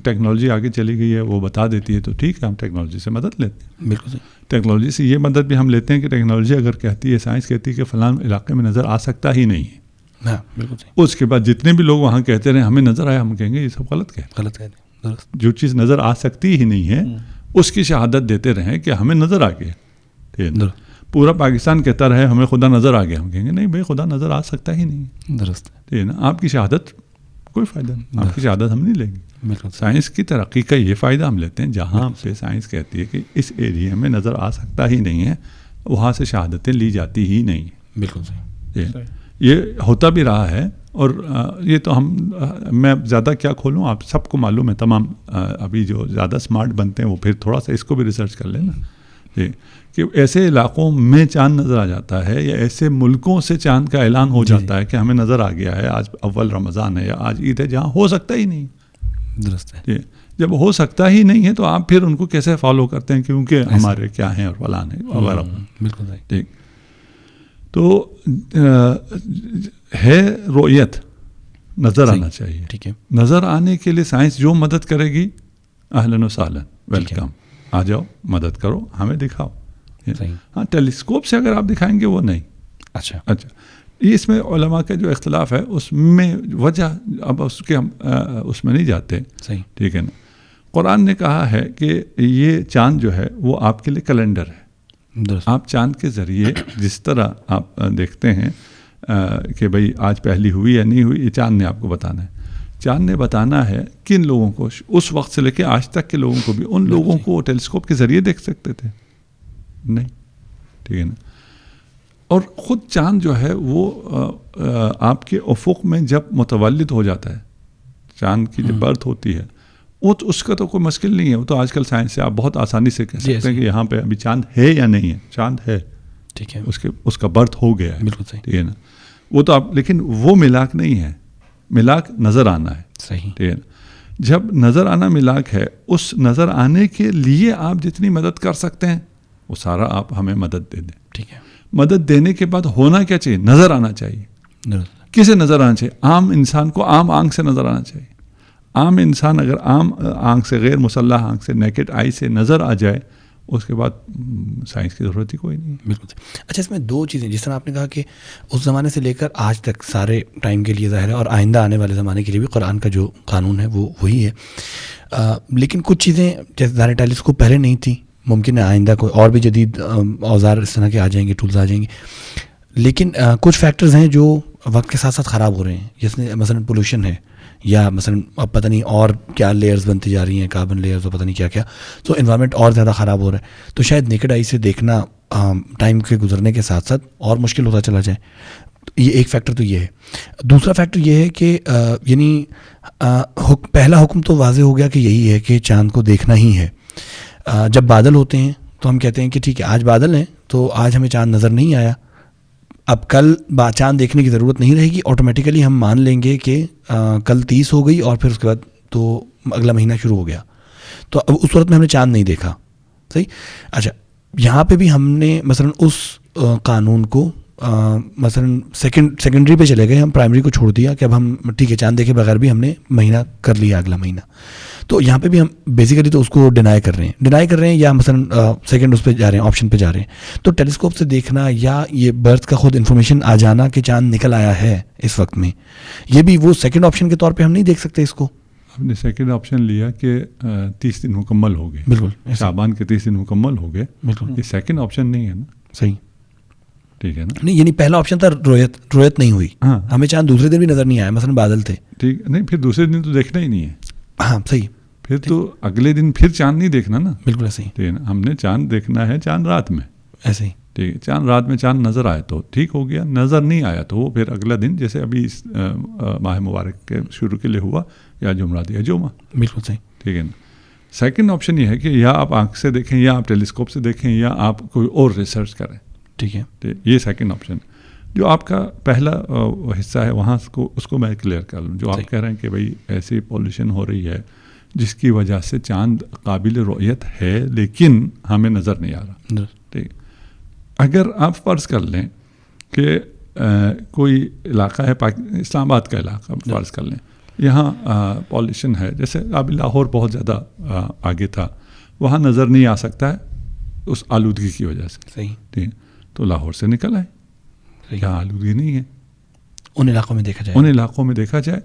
ٹیکنالوجی آگے چلی گئی ہے, وہ بتا دیتی ہے, تو ٹھیک ہے ہم ٹیکنالوجی سے مدد لیتے ہیں. بالکل صحیح. ٹیکنالوجی سے یہ مدد بھی ہم لیتے ہیں کہ ٹیکنالوجی اگر کہتی ہے, سائنس کہتی ہے کہ فلاں علاقے میں نظر آ سکتا ہی نہیں ہے, ہاں بالکل صحیح, اس کے بعد جتنے بھی لوگ وہاں کہتے رہے ہمیں نظر آیا, ہم کہیں گے یہ سب غلط کہتے ہیں. جو چیز نظر آ سکتی ہی نہیں ہے اس کی شہادت دیتے رہیں کہ ہمیں نظر آ گیا. پورا پاکستان کہتا رہے ہمیں خدا نظر آ گیا, ہم کہیں گے نہیں بھائی خدا نظر آ سکتا ہی نہیں. درست ہے نا, آپ کی شہادت کوئی فائدہ نہیں, آپ کی شہادت ہم نہیں لیں گے. بالکل. سائنس کی ترقی کا یہ فائدہ ہم لیتے ہیں, جہاں پہ سائنس کہتی ہے کہ اس ایریا میں نظر آ سکتا ہی نہیں ہے, وہاں سے شہادتیں لی جاتی ہی نہیں. بالکل صحیح. یہ ہوتا بھی رہا ہے, اور یہ تو میں زیادہ کیا کھولوں, آپ سب کو معلوم ہے, تمام ابھی جو زیادہ سمارٹ بنتے ہیں وہ پھر تھوڑا سا اس کو بھی ریسرچ کر لیں نا, کہ ایسے علاقوں میں چاند نظر آ جاتا ہے, یا ایسے ملکوں سے چاند کا اعلان ہو جاتا ہے کہ ہمیں نظر آ گیا ہے, آج اول رمضان ہے یا آج عید ہے, جہاں ہو سکتا ہی نہیں. درست ہے. جب ہو سکتا ہی نہیں ہے تو آپ پھر ان کو کیسے فالو کرتے ہیں, کیونکہ ہمارے کیا ہیں اور فلان ہے وغیرہ. بالکل صحیح. ٹھیک, تو ہے رؤیت, نظر آنا چاہیے. ٹھیک ہے, نظر آنے کے لیے سائنس جو مدد کرے گی اہلاً و سہلاً, ویلکم, آ جاؤ مدد کرو, ہمیں دکھاؤ. ہاں ٹیلیسکوپ سے اگر آپ دکھائیں گے وہ نہیں. اچھا, یہ اس میں علماء کا جو اختلاف ہے, اس میں وجہ اب اس کے ہم اس میں نہیں جاتے. صحیح, ٹھیک ہے نا. قرآن نے کہا ہے کہ یہ چاند جو ہے وہ آپ کے لیے کیلنڈر ہے. آپ چاند کے ذریعے جس طرح آپ دیکھتے ہیں کہ بھئی آج پہلی ہوئی یا نہیں ہوئی, یہ چاند نے آپ کو بتانا ہے. چاند نے بتانا ہے کن لوگوں کو, اس وقت سے لے کے آج تک کے لوگوں کو بھی, ان لوگوں کو وہ ٹیلیسکوپ کے ذریعے دیکھ سکتے تھے نہیں. ٹھیک ہے نا. اور خود چاند جو ہے وہ آپ کے افق میں جب متولد ہو جاتا ہے, چاند کی جب برتھ ہوتی ہے, وہ تو اس کا تو کوئی مشکل نہیں ہے, وہ تو آج کل سائنس سے آپ بہت آسانی سے کہہ سکتے ہیں کہ یہاں پہ ابھی چاند ہے یا نہیں ہے. چاند ہے, ٹھیک ہے, اس کا برتھ ہو گیا ہے. بالکل صحیح. ٹھیک ہے نا. وہ تو آپ, لیکن وہ ملاک نہیں ہے ملاک نظر آنا ہے. صحیح. ٹھیک ہے. جب نظر آنا ملاک ہے, اس نظر آنے کے لیے آپ جتنی مدد کر سکتے ہیں وہ سارا آپ ہمیں مدد دے دیں. ٹھیک ہے. مدد دینے کے بعد ہونا کیا چاہیے؟ نظر آنا چاہیے. کسے نظر آنا چاہیے؟ عام انسان کو عام آنکھ سے نظر آنا چاہیے. عام انسان اگر عام آنکھ سے, غیر مسلح آنکھ سے, نیکڈ آئی سے نظر آ جائے, اس کے بعد سائنس کی ضرورت ہی کوئی نہیں ہے. بالکل. اچھا, اس میں دو چیزیں, جس طرح آپ نے کہا کہ اس زمانے سے لے کر آج تک سارے ٹائم کے لیے ظاہر ہے, اور آئندہ آنے والے زمانے کے لیے بھی قرآن کا جو قانون ہے وہ وہی ہے, لیکن کچھ چیزیں جیسے ظاہر ٹیلیسکوپ پہلے نہیں تھی, ممکن ہے آئندہ کوئی اور بھی جدید اوزار اس طرح کے آ جائیں گے, ٹولز آ جائیں گے, لیکن کچھ فیکٹرز ہیں جو وقت کے ساتھ ساتھ خراب ہو رہے ہیں, جس میں مثلاً پولوشن ہے, یا مثلاً اب پتہ نہیں اور کیا لیئرز بنتی جا رہی ہیں, کاربن لیئرز, اور پتہ نہیں کیا کیا, تو انوائرمنٹ اور زیادہ خراب ہو رہا ہے. تو شاید نیکڈ آئی سے دیکھنا ٹائم کے گزرنے کے ساتھ ساتھ اور مشکل ہوتا چلا جائے. یہ ایک فیکٹر تو یہ ہے. دوسرا فیکٹر یہ ہے کہ یعنی پہلا حکم تو واضح ہو گیا کہ یہی ہے کہ چاند کو دیکھنا ہی ہے. جب بادل ہوتے ہیں تو ہم کہتے ہیں کہ ٹھیک ہے آج بادل ہیں تو آج ہمیں چاند نظر نہیں آیا, اب کل چاند دیکھنے کی ضرورت نہیں رہے گی, آٹومیٹیکلی ہم مان لیں گے کہ کل 30 ہو گئی اور پھر اس کے بعد تو اگلا مہینہ شروع ہو گیا, تو اب اس صورت میں ہم نے چاند نہیں دیکھا. صحیح. اچھا, یہاں پہ بھی ہم نے مثلاً اس قانون کو مثلاً سیکنڈری پہ چلے گئے, ہم پرائمری کو چھوڑ دیا کہ اب ہم ٹھیک ہے چاند دیکھے بغیر بھی ہم نے مہینہ کر لیا اگلا مہینہ. تو یہاں پہ بھی ہم بیسیکلی تو اس کو ڈینائی کر رہے ہیں یا مثلاً سیکنڈ اس پہ جا رہے ہیں, آپشن پہ جا رہے ہیں. تو ٹیلیسکوپ سے دیکھنا یا یہ برتھ کا خود انفارمیشن آ جانا کہ چاند نکل آیا ہے اس وقت میں, یہ بھی وہ سیکنڈ آپشن کے طور پہ ہم نہیں دیکھ سکتے اس کو. ہم نے سیکنڈ آپشن لیا کہ 30 دن مکمل ہو گئے. بالکل. شعبان کے 30 دن مکمل ہو گئے. بالکل. یہ سیکنڈ آپشن نہیں ہے نا. صحیح. ٹھیک ہے نا. نہیں, یعنی پہلا آپشن تھا رویت نہیں ہوئی. ہاں, ہمیں چاند دوسرے دن بھی نظر نہیں آیا, مثلاً بادل تھے. ٹھیک نہیں, پھر دوسرے دن تو دیکھنا ہی نہیں ہے. ہاں صحیح. پھر تو اگلے دن پھر چاند نہیں دیکھنا نا. بالکل ایسے ہی. ٹھیک ہے نا. ہم نے چاند دیکھنا ہے چاند رات میں. ایسے ہی. ٹھیک ہے. چاند رات میں چاند نظر آئے تو ٹھیک ہو گیا, نظر نہیں آیا تو وہ پھر اگلا دن جیسے ابھی اس ماہ مبارک کے شروع کے لیے ہوا, یا جمعرات یا جمعہ. بالکل صحیح. ٹھیک ہے نا. سیکنڈ آپشن یہ ہے کہ یا آپ آنکھ سے دیکھیں, یا آپ ٹیلیسکوپ سے دیکھیں, یا آپ کوئی اور ریسرچ کریں. ٹھیک ہے. یہ سیکنڈ آپشن. جو آپ کا پہلا حصہ ہے وہاں اس کو میں کلیئر کر لوں. جو آپ کہہ رہے ہیں کہ بھائی ایسی پولوشن ہو رہی ہے جس کی وجہ سے چاند قابل رؤیت ہے لیکن ہمیں نظر نہیں آ رہا. ٹھیک. اگر آپ فرض کر لیں کہ کوئی علاقہ ہے, اسلام آباد کا علاقہ فرض کر لیں, یہاں پالوشن ہے, جیسے ابھی لاہور بہت زیادہ آگے تھا, وہاں نظر نہیں آ سکتا ہے اس آلودگی کی وجہ سے. صحیح. ٹھیک. تو لاہور سے نکل آئے, یہاں آلودگی نہیں ہے, ان علاقوں میں دیکھا جائے.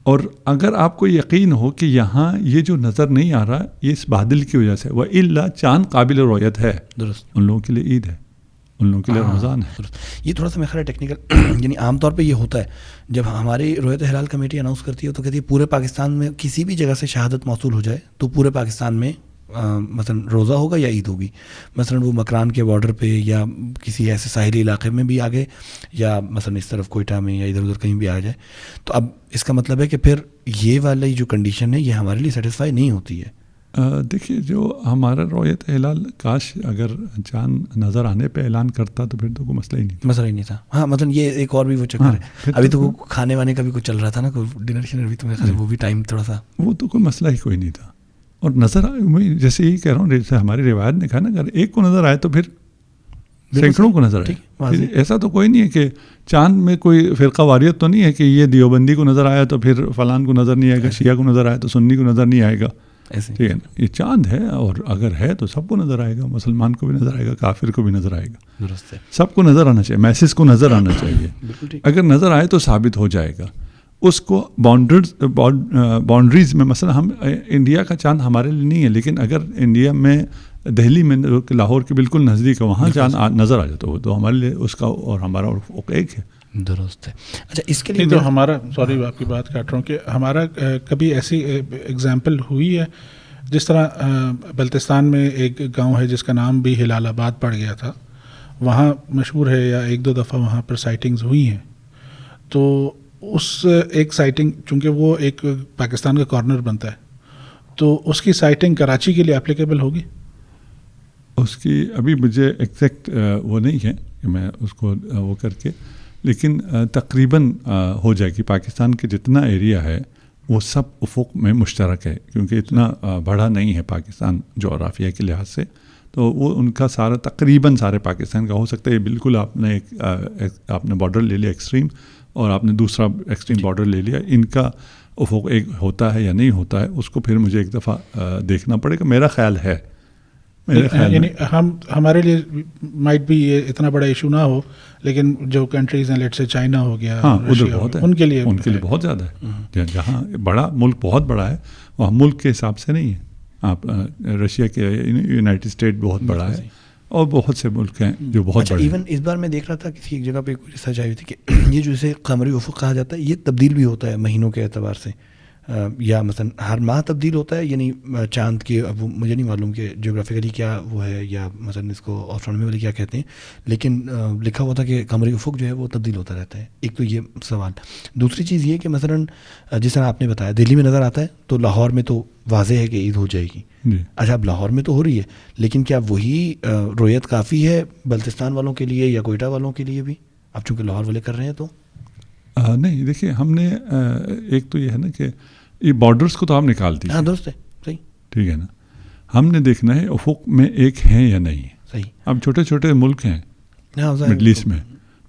اور اگر آپ کو یقین ہو کہ یہاں یہ جو نظر نہیں آ رہا یہ اس بادل کی وجہ سے, وَإِلَّا چاند قابل رؤیت ہے, درست, ان لوگوں کے لیے عید ہے, ان لوگوں کے لیے رمضان ہے. یہ تھوڑا سا میرا خیال ہے ٹیکنیکل, یعنی عام طور پہ یہ ہوتا ہے جب ہماری رؤیت ہلال کمیٹی اناؤنس کرتی ہے تو کہتی ہے پورے پاکستان میں کسی بھی جگہ سے شہادت موصول ہو جائے تو پورے پاکستان میں مثلا روزہ ہوگا یا عید ہوگی. مثلا وہ مکران کے بارڈر پہ یا کسی ایسے ساحلی علاقے میں بھی آگے, یا مثلا اس طرف کوئٹہ میں یا ادھر ادھر کہیں بھی آ جائے, تو اب اس کا مطلب ہے کہ پھر یہ والی جو کنڈیشن ہے یہ ہمارے لیے سیٹسفائی نہیں ہوتی ہے. دیکھیے جو ہمارا رؤیت ہلال کاش اگر چاند نظر آنے پہ اعلان کرتا تو پھر تو کوئی مسئلہ ہی نہیں تھا. ہاں مثلا یہ ایک اور بھی وہ چکر ہے, ابھی تو وہ کھانے وانے کا بھی کچھ چل رہا تھا نا, کوئی ڈنر شنر بھی, تو میرے خیال وہ بھی ٹائم تھوڑا سا, وہ تو کوئی مسئلہ ہی کوئی نہیں تھا. اور نظر میں جیسے یہی کہہ رہا ہوں, جیسے ہماری روایت نے کہا نا, اگر ایک کو نظر آئے تو پھر سینکڑوں کو نظر آئے. ایسا تو کوئی نہیں ہے کہ چاند میں کوئی فرقہ واریت تو نہیں ہے کہ یہ دیوبندی کو نظر آیا تو پھر فلان کو نظر نہیں آئے گا, شیعہ کو نظر آیا تو سنی کو نظر نہیں آئے گا. ٹھیک ہے نا. یہ چاند ہے, اور اگر ہے تو سب کو نظر آئے گا, مسلمان کو بھی نظر آئے گا, کافر کو بھی نظر آئے گا. سب کو نظر آنا چاہیے, میسج کو نظر آنا چاہیے. اگر نظر آئے تو ثابت ہو جائے گا. اس کو باؤنڈریز میں, مثلا ہم انڈیا کا چاند ہمارے لیے نہیں ہے, لیکن اگر انڈیا میں دہلی میں لاہور کے بالکل نزدیک ہے وہاں چاند نظر آ جاتا ہو تو ہمارے لیے اس کا اور ہمارا ایک ہے. درست ہے. اچھا اس کے لیے تو ہمارا, سوری آپ کی بات کاٹ رہا ہوں, کہ ہمارا کبھی ایسی ایگزامپل ہوئی ہے جس طرح بلتستان میں ایک گاؤں ہے جس کا نام بھی ہلال آباد پڑ گیا تھا, وہاں مشہور ہے, یا ایک دو دفعہ وہاں پر سائٹنگز ہوئی ہیں, تو اس ایک سائٹنگ چونکہ وہ ایک پاکستان کا کارنر بنتا ہے, تو اس کی سائٹنگ کراچی کے لیے اپلیکیبل ہوگی؟ اس کی ابھی مجھے ایگزیکٹ وہ نہیں ہے کہ میں اس کو وہ کر کے, لیکن تقریباً ہو جائے گی. پاکستان کے جتنا ایریا ہے وہ سب افق میں مشترک ہے, کیونکہ اتنا بڑا نہیں ہے پاکستان جغرافیہ کے لحاظ سے, تو وہ ان کا سارا تقریباً سارے پاکستان کا ہو سکتا ہے. بالکل آپ نے بارڈر لے لیا ایکسٹریم, اور آپ نے دوسرا ایکسٹریم بارڈر لے لیا, ان کا افق ایک ہوتا ہے یا نہیں ہوتا ہے, اس کو پھر مجھے ایک دفعہ دیکھنا پڑے گا. میرا خیال ہے, یعنی ہمارے لیے مائٹ بھی یہ اتنا بڑا ایشو نہ ہو, لیکن جو کنٹریز ہیں, لیٹ سے چائنا ہو گیا, ہاں ادھر بہت ہے, ان کے لیے بہت زیادہ ہے. جہاں بڑا ملک بہت بڑا ہے, وہاں ملک کے حساب سے نہیں ہے. آپ رشیا کے یونائٹڈ اسٹیٹ بہت بڑا ہے, اور بہت سے ملک ہیں جو بہت بڑے. ایون اس بار میں دیکھ رہا تھا کسی ایک جگہ پہ ریسرچ آئی ہوئی تھی کہ یہ جو اسے قمری افق کہا جاتا ہے, یہ تبدیل بھی ہوتا ہے مہینوں کے اعتبار سے, یا مثلا ہر ماہ تبدیل ہوتا ہے, یعنی چاند کے, اب وہ مجھے نہیں معلوم کہ جیوگرافیکلی کیا وہ ہے, یا مثلا اس کو آسٹرونومی والے کیا کہتے ہیں, لیکن لکھا ہوا تھا کہ قمری افق جو ہے وہ تبدیل ہوتا رہتا ہے. ایک تو یہ سوال. دوسری چیز یہ کہ مثلا جس طرح آپ نے بتایا دہلی میں نظر آتا ہے, تو لاہور میں تو واضح ہے کہ عید ہو جائے گی. اچھا, اب لاہور میں تو ہو رہی ہے, لیکن کیا وہی رویت کافی ہے بلتستان والوں کے لیے یا کوئٹہ والوں کے لیے بھی؟ اب چونکہ لاہور والے کر رہے ہیں تو نہیں. دیکھیے, ہم نے ایک تو یہ ہے نا کہ یہ بارڈرز کو تو آپ نکال دیجیے. ہاں درست ہے, صحیح, ٹھیک ہے نا. ہم نے دیکھنا ہے افق میں ایک ہیں یا نہیں. صحیح. اب چھوٹے چھوٹے ملک ہیں مڈل ایسٹ میں,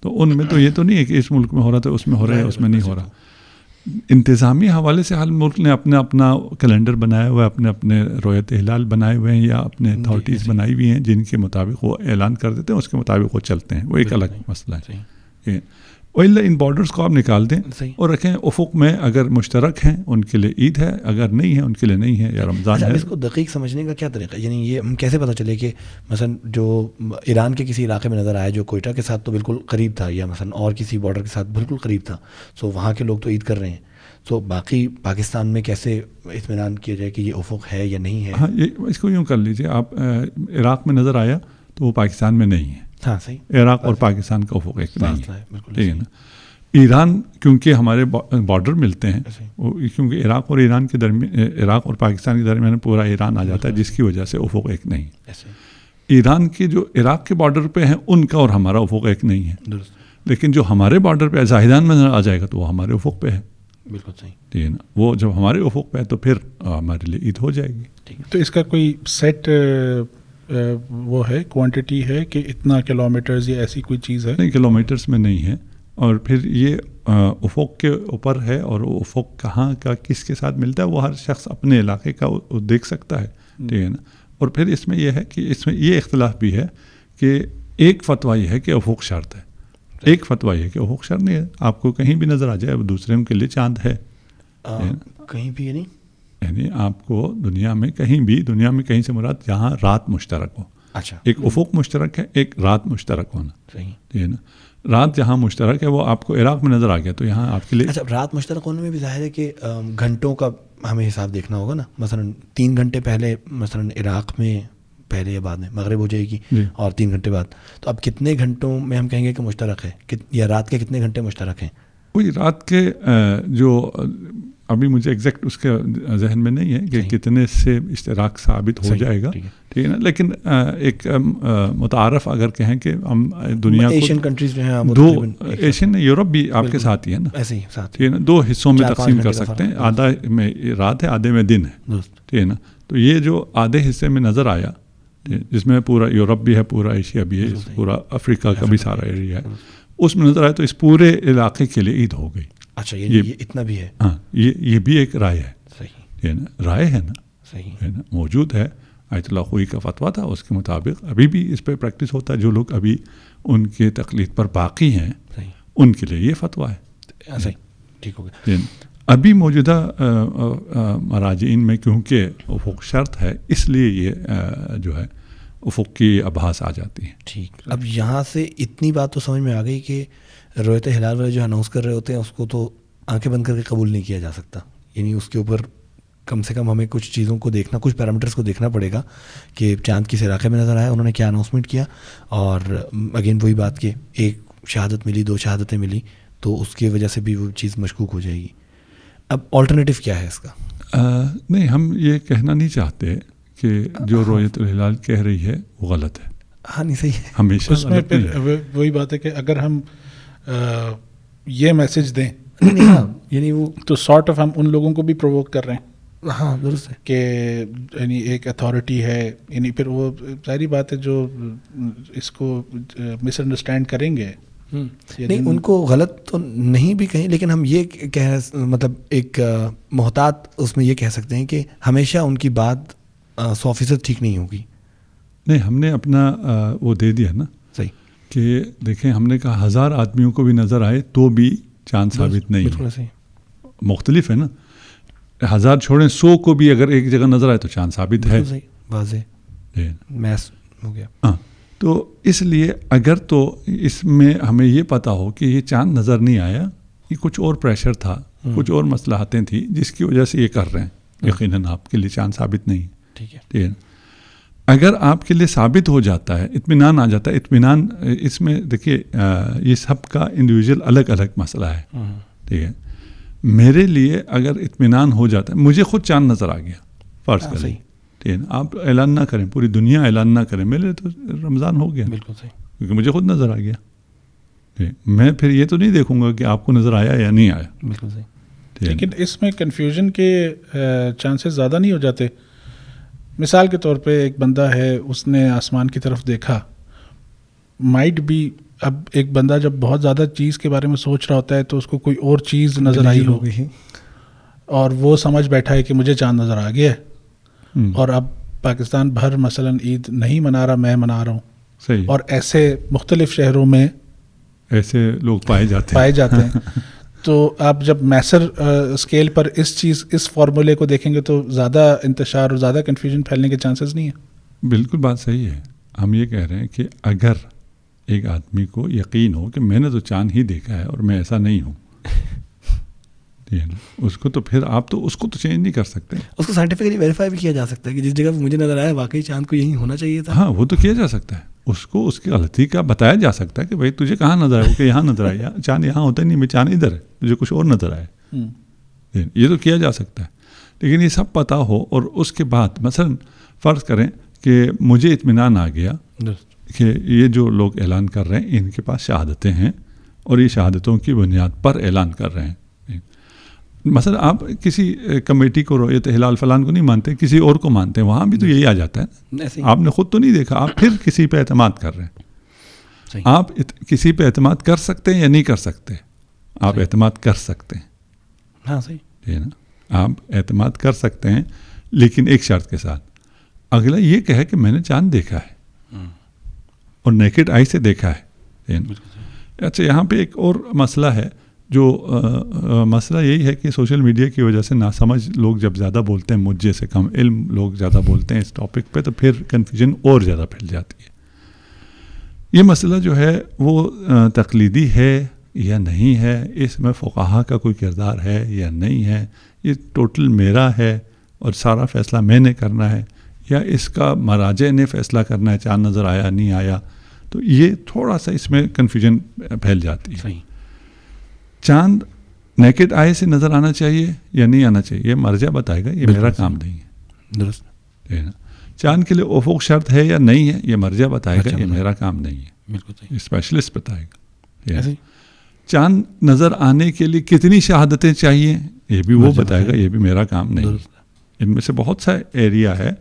تو ان میں تو یہ تو نہیں ہے کہ اس ملک میں ہو رہا تھا اس میں ہو رہا ہے, اس میں نہیں ہو رہا. انتظامی حوالے سے ہر ملک نے اپنا اپنا کیلنڈر بنایا ہوا ہے, اپنے اپنے رویت ہلال بنائے ہوئے ہیں, یا اپنے اتھارٹیز بنائی ہوئی ہیں جن کے مطابق وہ اعلان کر دیتے ہیں, اس کے مطابق وہ چلتے ہیں. وہ ایک الگ مسئلہ ہے. ان بارڈرز کو آپ نکال دیں اور رکھیں افق میں, اگر مشترک ہیں ان کے لیے عید ہے, اگر نہیں ہے ان کے لیے نہیں ہے, یا رمضان ہے. اس کو دقیق سمجھنے کا کیا طریقہ ہے؟ یعنی یہ ہم کیسے پتہ چلے کہ مثلا جو ایران کے کسی علاقے میں نظر آیا جو کوئٹہ کے ساتھ تو بالکل قریب تھا, یا مثلا اور کسی بارڈر کے ساتھ بالکل قریب تھا, سو وہاں کے لوگ تو عید کر رہے ہیں, تو باقی پاکستان میں کیسے اطمینان کیا جائے کہ یہ افق ہے یا نہیں ہے؟ ہاں, اس کو یوں کر لیجیے آپ, عراق میں نظر آیا تو وہ پاکستان میں نہیں ہے. ہاں صحیح. عراق اور پاکستان کا افق ایک نہیں ہے, ٹھیک ہے نا. ایران کیونکہ ہمارے بارڈر ملتے ہیں, کیونکہ عراق اور ایران کے درمیان, عراق اور پاکستان کے درمیان پورا ایران آ جاتا ہے, جس کی وجہ سے افق ایک نہیں. ایران کے جو عراق کے بارڈر پہ ہیں ان کا اور ہمارا افق ایک نہیں ہے, لیکن جو ہمارے بارڈر پہ زاہدان میں آ جائے گا تو وہ ہمارے افق پہ ہے. بالکل صحیح, ٹھیک ہے نا. وہ جب ہمارے افق پہ ہے تو پھر ہمارے لیے عید ہو جائے گی. تو اس کا کوئی سیٹ وہ ہے, کوانٹٹی ہے کہ اتنا کلومیٹرز یا ایسی کوئی چیز ہے؟ نہیں, کلومیٹرز میں نہیں ہے. اور پھر یہ افق کے اوپر ہے, اور وہ افق کہاں کا کس کے ساتھ ملتا ہے وہ ہر شخص اپنے علاقے کا دیکھ سکتا ہے, ٹھیک ہے نا. اور پھر اس میں یہ ہے کہ اس میں یہ اختلاف بھی ہے کہ ایک فتویٰ یہ ہے کہ افق شرط ہے, ایک فتویٰ یہ ہے کہ افق شرط نہیں ہے. آپ کو کہیں بھی نظر آ جائے دوسرے ان کے لیے چاند ہے, کہیں بھی نہیں, یعنی آپ کو دنیا میں کہیں سے مراد جہاں رات مشترک ہو. اچھا, ایک افق مشترک ہے, ایک رات مشترک ہونا. صحیح, ٹھیک ہے نا. رات جہاں مشترک ہے وہ آپ کو عراق میں نظر آ گیا, تو یہاں آپ کے لیے. اچھا, رات مشترک ہونے میں بھی ظاہر ہے کہ گھنٹوں کا ہمیں حساب دیکھنا ہوگا نا. مثلا 3 گھنٹے پہلے مثلا عراق میں پہلے یا بعد میں مغرب ہو جائے گی, اور 3 گھنٹے بعد, تو اب کتنے گھنٹوں میں ہم کہیں گے کہ مشترک ہے, یا رات کے کتنے گھنٹے مشترک ہیں؟ وہی رات کے جو ابھی مجھے ایگزیکٹ اس کے ذہن میں نہیں ہے کہ کتنے سے اشتراک ثابت ہو جائے گا, ٹھیک ہے نا. لیکن ایک متعارف اگر کہیں کہ ہم دنیا ایشین کنٹریز جو ہیں, دو ایشین یورپ بھی آپ کے ساتھ ہی ہے نا, ایسے ہی ساتھ, ٹھیک ہے نا, 2 حصوں میں تقسیم کر سکتے ہیں. آدھا میں رات ہے, آدھے میں دن ہے, ٹھیک ہے نا. تو یہ جو آدھے حصے میں نظر آیا, جس میں پورا یورپ بھی ہے, پورا ایشیا بھی ہے, پورا افریقہ کا بھی سارا ایریا ہے, اس میں نظر آیا تو اس پورے علاقے کے لیے عید ہو گئی. اچھا, یہ اتنا بھی ہے. ہاں, یہ بھی ایک رائے ہے. صحیح, رائے ہے نا, صحیح ہے نا, موجود ہے. آیت اللہ خوئی کا فتویٰ تھا, اس کے مطابق ابھی بھی اس پہ پریکٹس ہوتا ہے. جو لوگ ابھی ان کے تقلید پر باقی ہیں ان کے لیے یہ فتویٰ ہے. صحیح, ٹھیک ہو گیا. ابھی موجودہ مراجعین میں کیونکہ افق شرط ہے, اس لیے یہ جو ہے افق کی ابحاث آ جاتی ہے. ٹھیک, اب یہاں سے اتنی بات تو سمجھ میں آ گئی کہ رویت ہلال والے جو اناؤنس کر رہے ہوتے ہیں اس کو تو آنکھیں بند کر کے قبول نہیں کیا جا سکتا. یعنی اس کے اوپر کم سے کم ہمیں کچھ چیزوں کو دیکھنا, کچھ پیرامیٹرز کو دیکھنا پڑے گا کہ چاند کس علاقے میں نظر آیا, انہوں نے کیا اناؤنسمنٹ کیا, اور اگین وہی بات کہ ایک شہادت ملی, 2 شہادتیں ملی, تو اس کی وجہ سے بھی وہ چیز مشکوک ہو جائے گی. اب آلٹرنیٹیو کیا ہے اس کا؟ نہیں, ہم یہ کہنا نہیں چاہتے کہ جو رویت الہلال کہہ رہی ہے وہ غلط ہے. ہاں, نہیں صحیح ہے, ہمیشہ اس میں پھر وہی بات ہے کہ اگر ہم یہ میسج دیں یعنی وہ تو سارٹ آف ہم ان لوگوں کو بھی پرووک کر رہے ہیں ہاں درست ہے کہ یعنی ایک اتھارٹی ہے، یعنی پھر وہ ساری بات ہے جو اس کو مس انڈرسٹینڈ کریں گے. نہیں ان کو غلط تو نہیں بھی کہیں، لیکن ہم یہ مطلب ایک محتاط اس میں یہ کہہ سکتے ہیں کہ ہمیشہ ان کی بات 100% ٹھیک نہیں ہوگی. نہیں ہم نے اپنا وہ دے دیا نا صحیح کہ دیکھیں ہم نے کہا 1000 آدمیوں کو بھی نظر آئے تو بھی چاند ثابت نہیں بالکل ہے. صحیح مختلف ہے نا، 1000 چھوڑیں 100 کو بھی اگر ایک جگہ نظر آئے تو چاند ثابت ہے. صحیح واضح میس ہو گیا. ہاں تو اس لیے اگر تو اس میں ہمیں یہ پتہ ہو کہ یہ چاند نظر نہیں آیا، یہ کچھ اور پریشر تھا، کچھ اور مصلحتیں تھیں جس کی وجہ سے یہ کر رہے ہیں، یقیناً آپ کے لیے چاند ثابت نہیں ہے. ٹھیک ہے. ٹھیک ہے. اگر آپ کے لیے ثابت ہو جاتا ہے، اطمینان آ جاتا ہے، اطمینان اس میں دیکھیے یہ سب کا انڈیویجول الگ الگ مسئلہ ہے. ٹھیک ہے. میرے لیے اگر اطمینان ہو جاتا ہے، مجھے خود چاند نظر آ گیا فرض کریں، ٹھیک ہے، آپ اعلان نہ کریں، پوری دنیا اعلان نہ کریں، میرے تو رمضان ہو گیا بالکل صحیح، کیونکہ مجھے خود نظر آ گیا. میں پھر یہ تو نہیں دیکھوں گا کہ آپ کو نظر آیا یا نہیں آیا. بالکل صحیح. لیکن اس میں کنفیوژن کے چانسز زیادہ نہیں ہو جاتے؟ مثال کے طور پہ ایک بندہ ہے، اس نے آسمان کی طرف دیکھا، مائٹ بھی اب ایک بندہ جب بہت زیادہ چیز کے بارے میں سوچ رہا ہوتا ہے تو اس کو کوئی اور چیز نظر آئی ہوگی اور وہ سمجھ بیٹھا ہے کہ مجھے چاند نظر آ گیا ہے، اور اب پاکستان بھر مثلا عید نہیں منا رہا، میں منا رہا ہوں. صحیح. اور ایسے مختلف شہروں میں ایسے لوگ پائے جاتے ہیں. تو آپ جب میسر اسکیل پر اس فارمولے کو دیکھیں گے تو زیادہ انتشار اور زیادہ کنفیوژن پھیلنے کے چانسز نہیں ہیں. بالکل بات صحیح ہے. ہم یہ کہہ رہے ہیں کہ اگر ایک آدمی کو یقین ہو کہ میں نے تو چاند ہی دیکھا ہے اور میں ایسا نہیں ہوں، اس کو تو پھر آپ تو اس کو تو چینج نہیں کر سکتے. اس کو سائنٹیفکلی ویریفائی بھی کیا جا سکتا ہے کہ جس جگہ مجھے نظر آیا واقعی چاند کو یہی ہونا چاہیے تھا. ہاں وہ تو کیا جا سکتا ہے، اس کو اس کی غلطی کا بتایا جا سکتا ہے کہ بھائی تجھے کہاں نظر آیا، کہ یہاں نظر آیا، چاند یہاں ہوتا نہیں، میں چاند ادھر ہے، تجھے کچھ اور نظر آیا. یہ تو کیا جا سکتا ہے. لیکن یہ سب پتہ ہو اور اس کے بعد مثلا فرض کریں کہ مجھے اطمینان آ گیا کہ یہ جو لوگ اعلان کر رہے ہیں ان کے پاس شہادتیں ہیں اور یہ شہادتوں کی بنیاد پر اعلان کر رہے ہیں. مثلا آپ کسی کمیٹی کو رؤیت ہلال فلان کو نہیں مانتے، کسی اور کو مانتے ہیں، وہاں بھی تو یہی آ جاتا ہے. آپ نے خود تو نہیں دیکھا، آپ پھر کسی پہ اعتماد کر رہے ہیں. آپ کسی پہ اعتماد کر سکتے ہیں یا نہیں کر سکتے؟ آپ اعتماد کر سکتے ہیں. ہاں صحیح ہے نا، آپ اعتماد کر سکتے ہیں، لیکن ایک شرط کے ساتھ. اگلا یہ کہے کہ میں نے چاند دیکھا ہے اور نیکڈ آئی سے دیکھا ہے. اچھا یہاں پہ ایک اور مسئلہ ہے، جو مسئلہ یہی ہے کہ سوشل میڈیا کی وجہ سے ناسمجھ لوگ جب زیادہ بولتے ہیں، مجھے سے کم علم لوگ زیادہ بولتے ہیں اس ٹاپک پہ، تو پھر کنفیوژن اور زیادہ پھیل جاتی ہے. یہ مسئلہ جو ہے وہ تقلیدی ہے یا نہیں ہے، اس میں فقہا کا کوئی کردار ہے یا نہیں ہے، یہ ٹوٹل میرا ہے اور سارا فیصلہ میں نے کرنا ہے، یا اس کا مراجع نے فیصلہ کرنا ہے چاند نظر آیا نہیں آیا. تو یہ تھوڑا سا اس میں کنفیوژن پھیل جاتی ہے. صحیح. چاند نیکڈ آئی سے نظر آنا چاہیے یا نہیں آنا چاہیے، یہ مرجع بتائے گا، یہ میرا کام نہیں ہے. درست. چاند کے لیے افق شرط ہے یا نہیں ہے، یہ مرجع بتائے گا، یہ میرا کام نہیں ہے. بالکل اسپیشلسٹ بتائے گا. چاند نظر آنے کے لیے کتنی شہادتیں چاہیے، یہ بھی وہ بتائے گا، یہ بھی میرا کام نہیں ہے. ان میں سے بہت سا ایریا ہے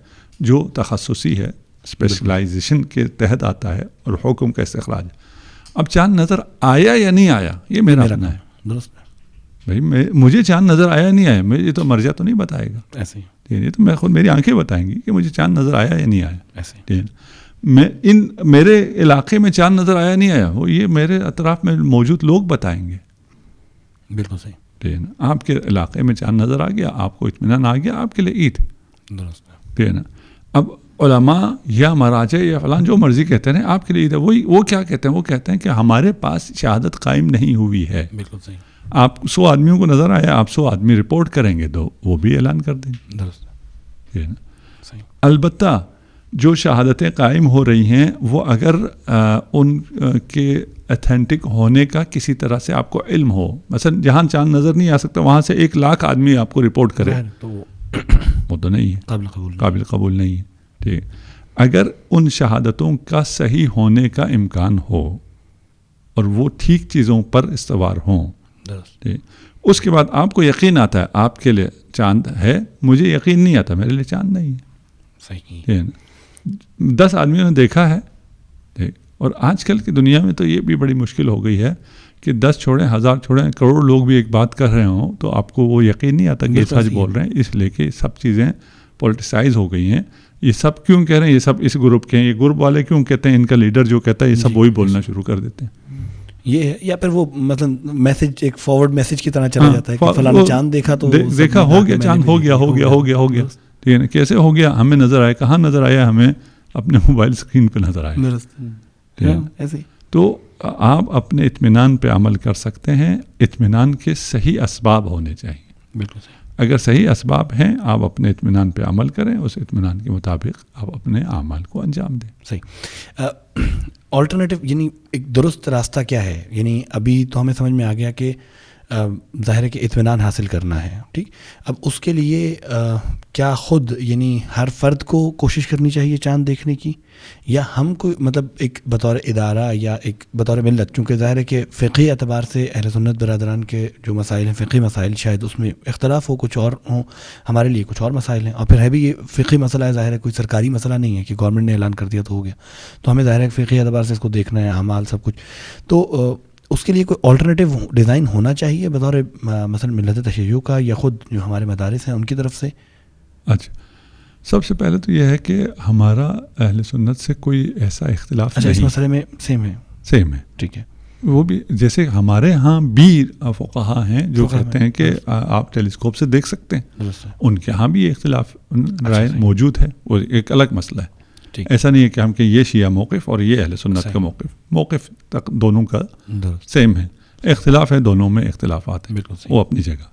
جو تخصصی ہے، اسپیشلائزیشن کے تحت آتا ہے اور حکم کا استخراج. اب چاند نظر آیا یا نہیں آیا، یہ میرا اپنا ہے. بھائی مجھے چاند نظر آیا نہیں آیا، مجھے تو مرجع تو نہیں بتائے گا. ایسے یہ تو میں خود میری آنکھیں بتائیں گی کہ مجھے چاند نظر آیا یا نہیں آیا. ایسے میرے علاقے میں چاند نظر آیا نہیں آیا، وہ یہ میرے اطراف میں موجود لوگ بتائیں گے. بالکل صحیح. ٹھیک ہے نا، آپ کے علاقے میں چاند نظر آ گیا، آپ کو اطمینان آ گیا، آپ کے لیے عید. ٹھیک ہے نا. اب علماء یا مراجع یا فلان جو مرضی کہتے ہیں آپ کے لیے عید ہے. وہ کیا کہتے ہیں؟ وہ کہتے ہیں کہ ہمارے پاس شہادت قائم نہیں ہوئی ہے. بالکل صحیح. آپ 100 آدمیوں کو نظر آیا، آپ 100 آدمی رپورٹ کریں گے تو وہ بھی اعلان کر دیں گے. ٹھیک ہے نا. البتہ جو شہادتیں قائم ہو رہی ہیں وہ اگر ان کے اتھینٹک ہونے کا کسی طرح سے آپ کو علم ہو، مثلا جہاں چاند نظر نہیں آ سکتا وہاں سے 1,00,000 آدمی آپ کو رپورٹ کرے، وہ تو نہیں ہے، قابل قبول نہیں ہے. ٹھیک. اگر ان شہادتوں کا صحیح ہونے کا امکان ہو اور وہ ٹھیک چیزوں پر استوار ہوں. درست. اس کے بعد آپ کو یقین آتا ہے آپ کے لیے چاند ہے, مجھے یقین نہیں آتا میرے لیے چاند نہیں ہے. صحیح. 10 آدمیوں نے دیکھا ہے, اور آج کل کی دنیا میں تو یہ بھی بڑی مشکل ہو گئی ہے کہ 10 چھوڑیں, 1000 چھوڑیں, کروڑ لوگ بھی ایک بات کر رہے ہوں تو آپ کو وہ یقین نہیں آتا کہ یہ سچ بول رہے ہیں, اس لیے کہ سب چیزیں پولیٹیسائز ہو گئی ہیں. یہ سب کیوں کہہ رہے ہیں, یہ سب اس گروپ کے ہیں, یہ گروپ والے کیوں کہتے ہیں, ان کا لیڈر جو کہتا ہے یہ سب وہی بولنا شروع کر دیتے ہیں. یہ یا پھر وہ مطلب میسج ایک فارورڈ میسج کی طرح چلا جاتا ہے کہ فلانا چاند دیکھا تو دیکھا, ہو گیا چاند, ہو گیا. ٹھیک ہے نا, کیسے ہو گیا, ہمیں نظر آیا, کہاں نظر آیا, ہمیں اپنے موبائل اسکرین پہ نظر آیا. ایسے تو آپ اپنے اطمینان پہ عمل کر سکتے ہیں. اطمینان کے صحیح اسباب ہونے چاہیے. بالکل صحیح. اگر صحیح اسباب ہیں آپ اپنے اطمینان پہ عمل کریں, اس اطمینان کے مطابق آپ اپنے اعمال کو انجام دیں. صحیح. آلٹرنیٹیو یعنی ایک درست راستہ کیا ہے؟ یعنی ابھی تو ہمیں سمجھ میں آ گیا کہ ظاہر ہے کہ اطمینان حاصل کرنا ہے, ٹھیک. اب اس کے لیے کیا خود یعنی ہر فرد کو کوشش کرنی چاہیے چاند دیکھنے کی, یا ہم کو مطلب ایک بطور ادارہ یا ایک بطور ملت, چونکہ ظاہر ہے کہ فقہی اعتبار سے اہل سنت برادران کے جو مسائل ہیں, فقہی مسائل, شاید اس میں اختلاف ہو, کچھ اور ہوں, ہمارے لیے کچھ اور مسائل ہیں, اور پھر ہے بھی یہ فقہی مسئلہ ہے, ظاہر ہے کوئی سرکاری مسئلہ نہیں ہے کہ گورنمنٹ نے اعلان کر دیا تو ہو گیا, تو ہمیں ظاہر ہے فقہی اعتبار سے اس کو دیکھنا ہے, اعمال سب کچھ. تو اس کے لیے کوئی آلٹرنیٹیو ڈیزائن ہونا چاہیے بطور مثلا ملت تشیع کا, یا خود جو ہمارے مدارس ہیں ان کی طرف سے؟ اچھا, سب سے پہلے تو یہ ہے کہ ہمارا اہل سنت سے کوئی ایسا اختلاف نہیں. اس مسئلے میں سیم ہے. ٹھیک ہے. وہ بھی جیسے ہمارے ہاں بھی فقہا ہیں جو کہتے ہیں کہ آپ ٹیلیسکوپ سے دیکھ سکتے ہیں, ان کے ہاں بھی یہ اختلاف رائے موجود ہے, وہ ایک الگ مسئلہ ہے. ایسا نہیں ہے کہ ہم کہ یہ شیعہ موقف اور یہ اہل سنت کا موقف تک دونوں کا سیم ہے. اختلاف ہے, دونوں میں اختلافات ہیں, وہ اپنی جگہ.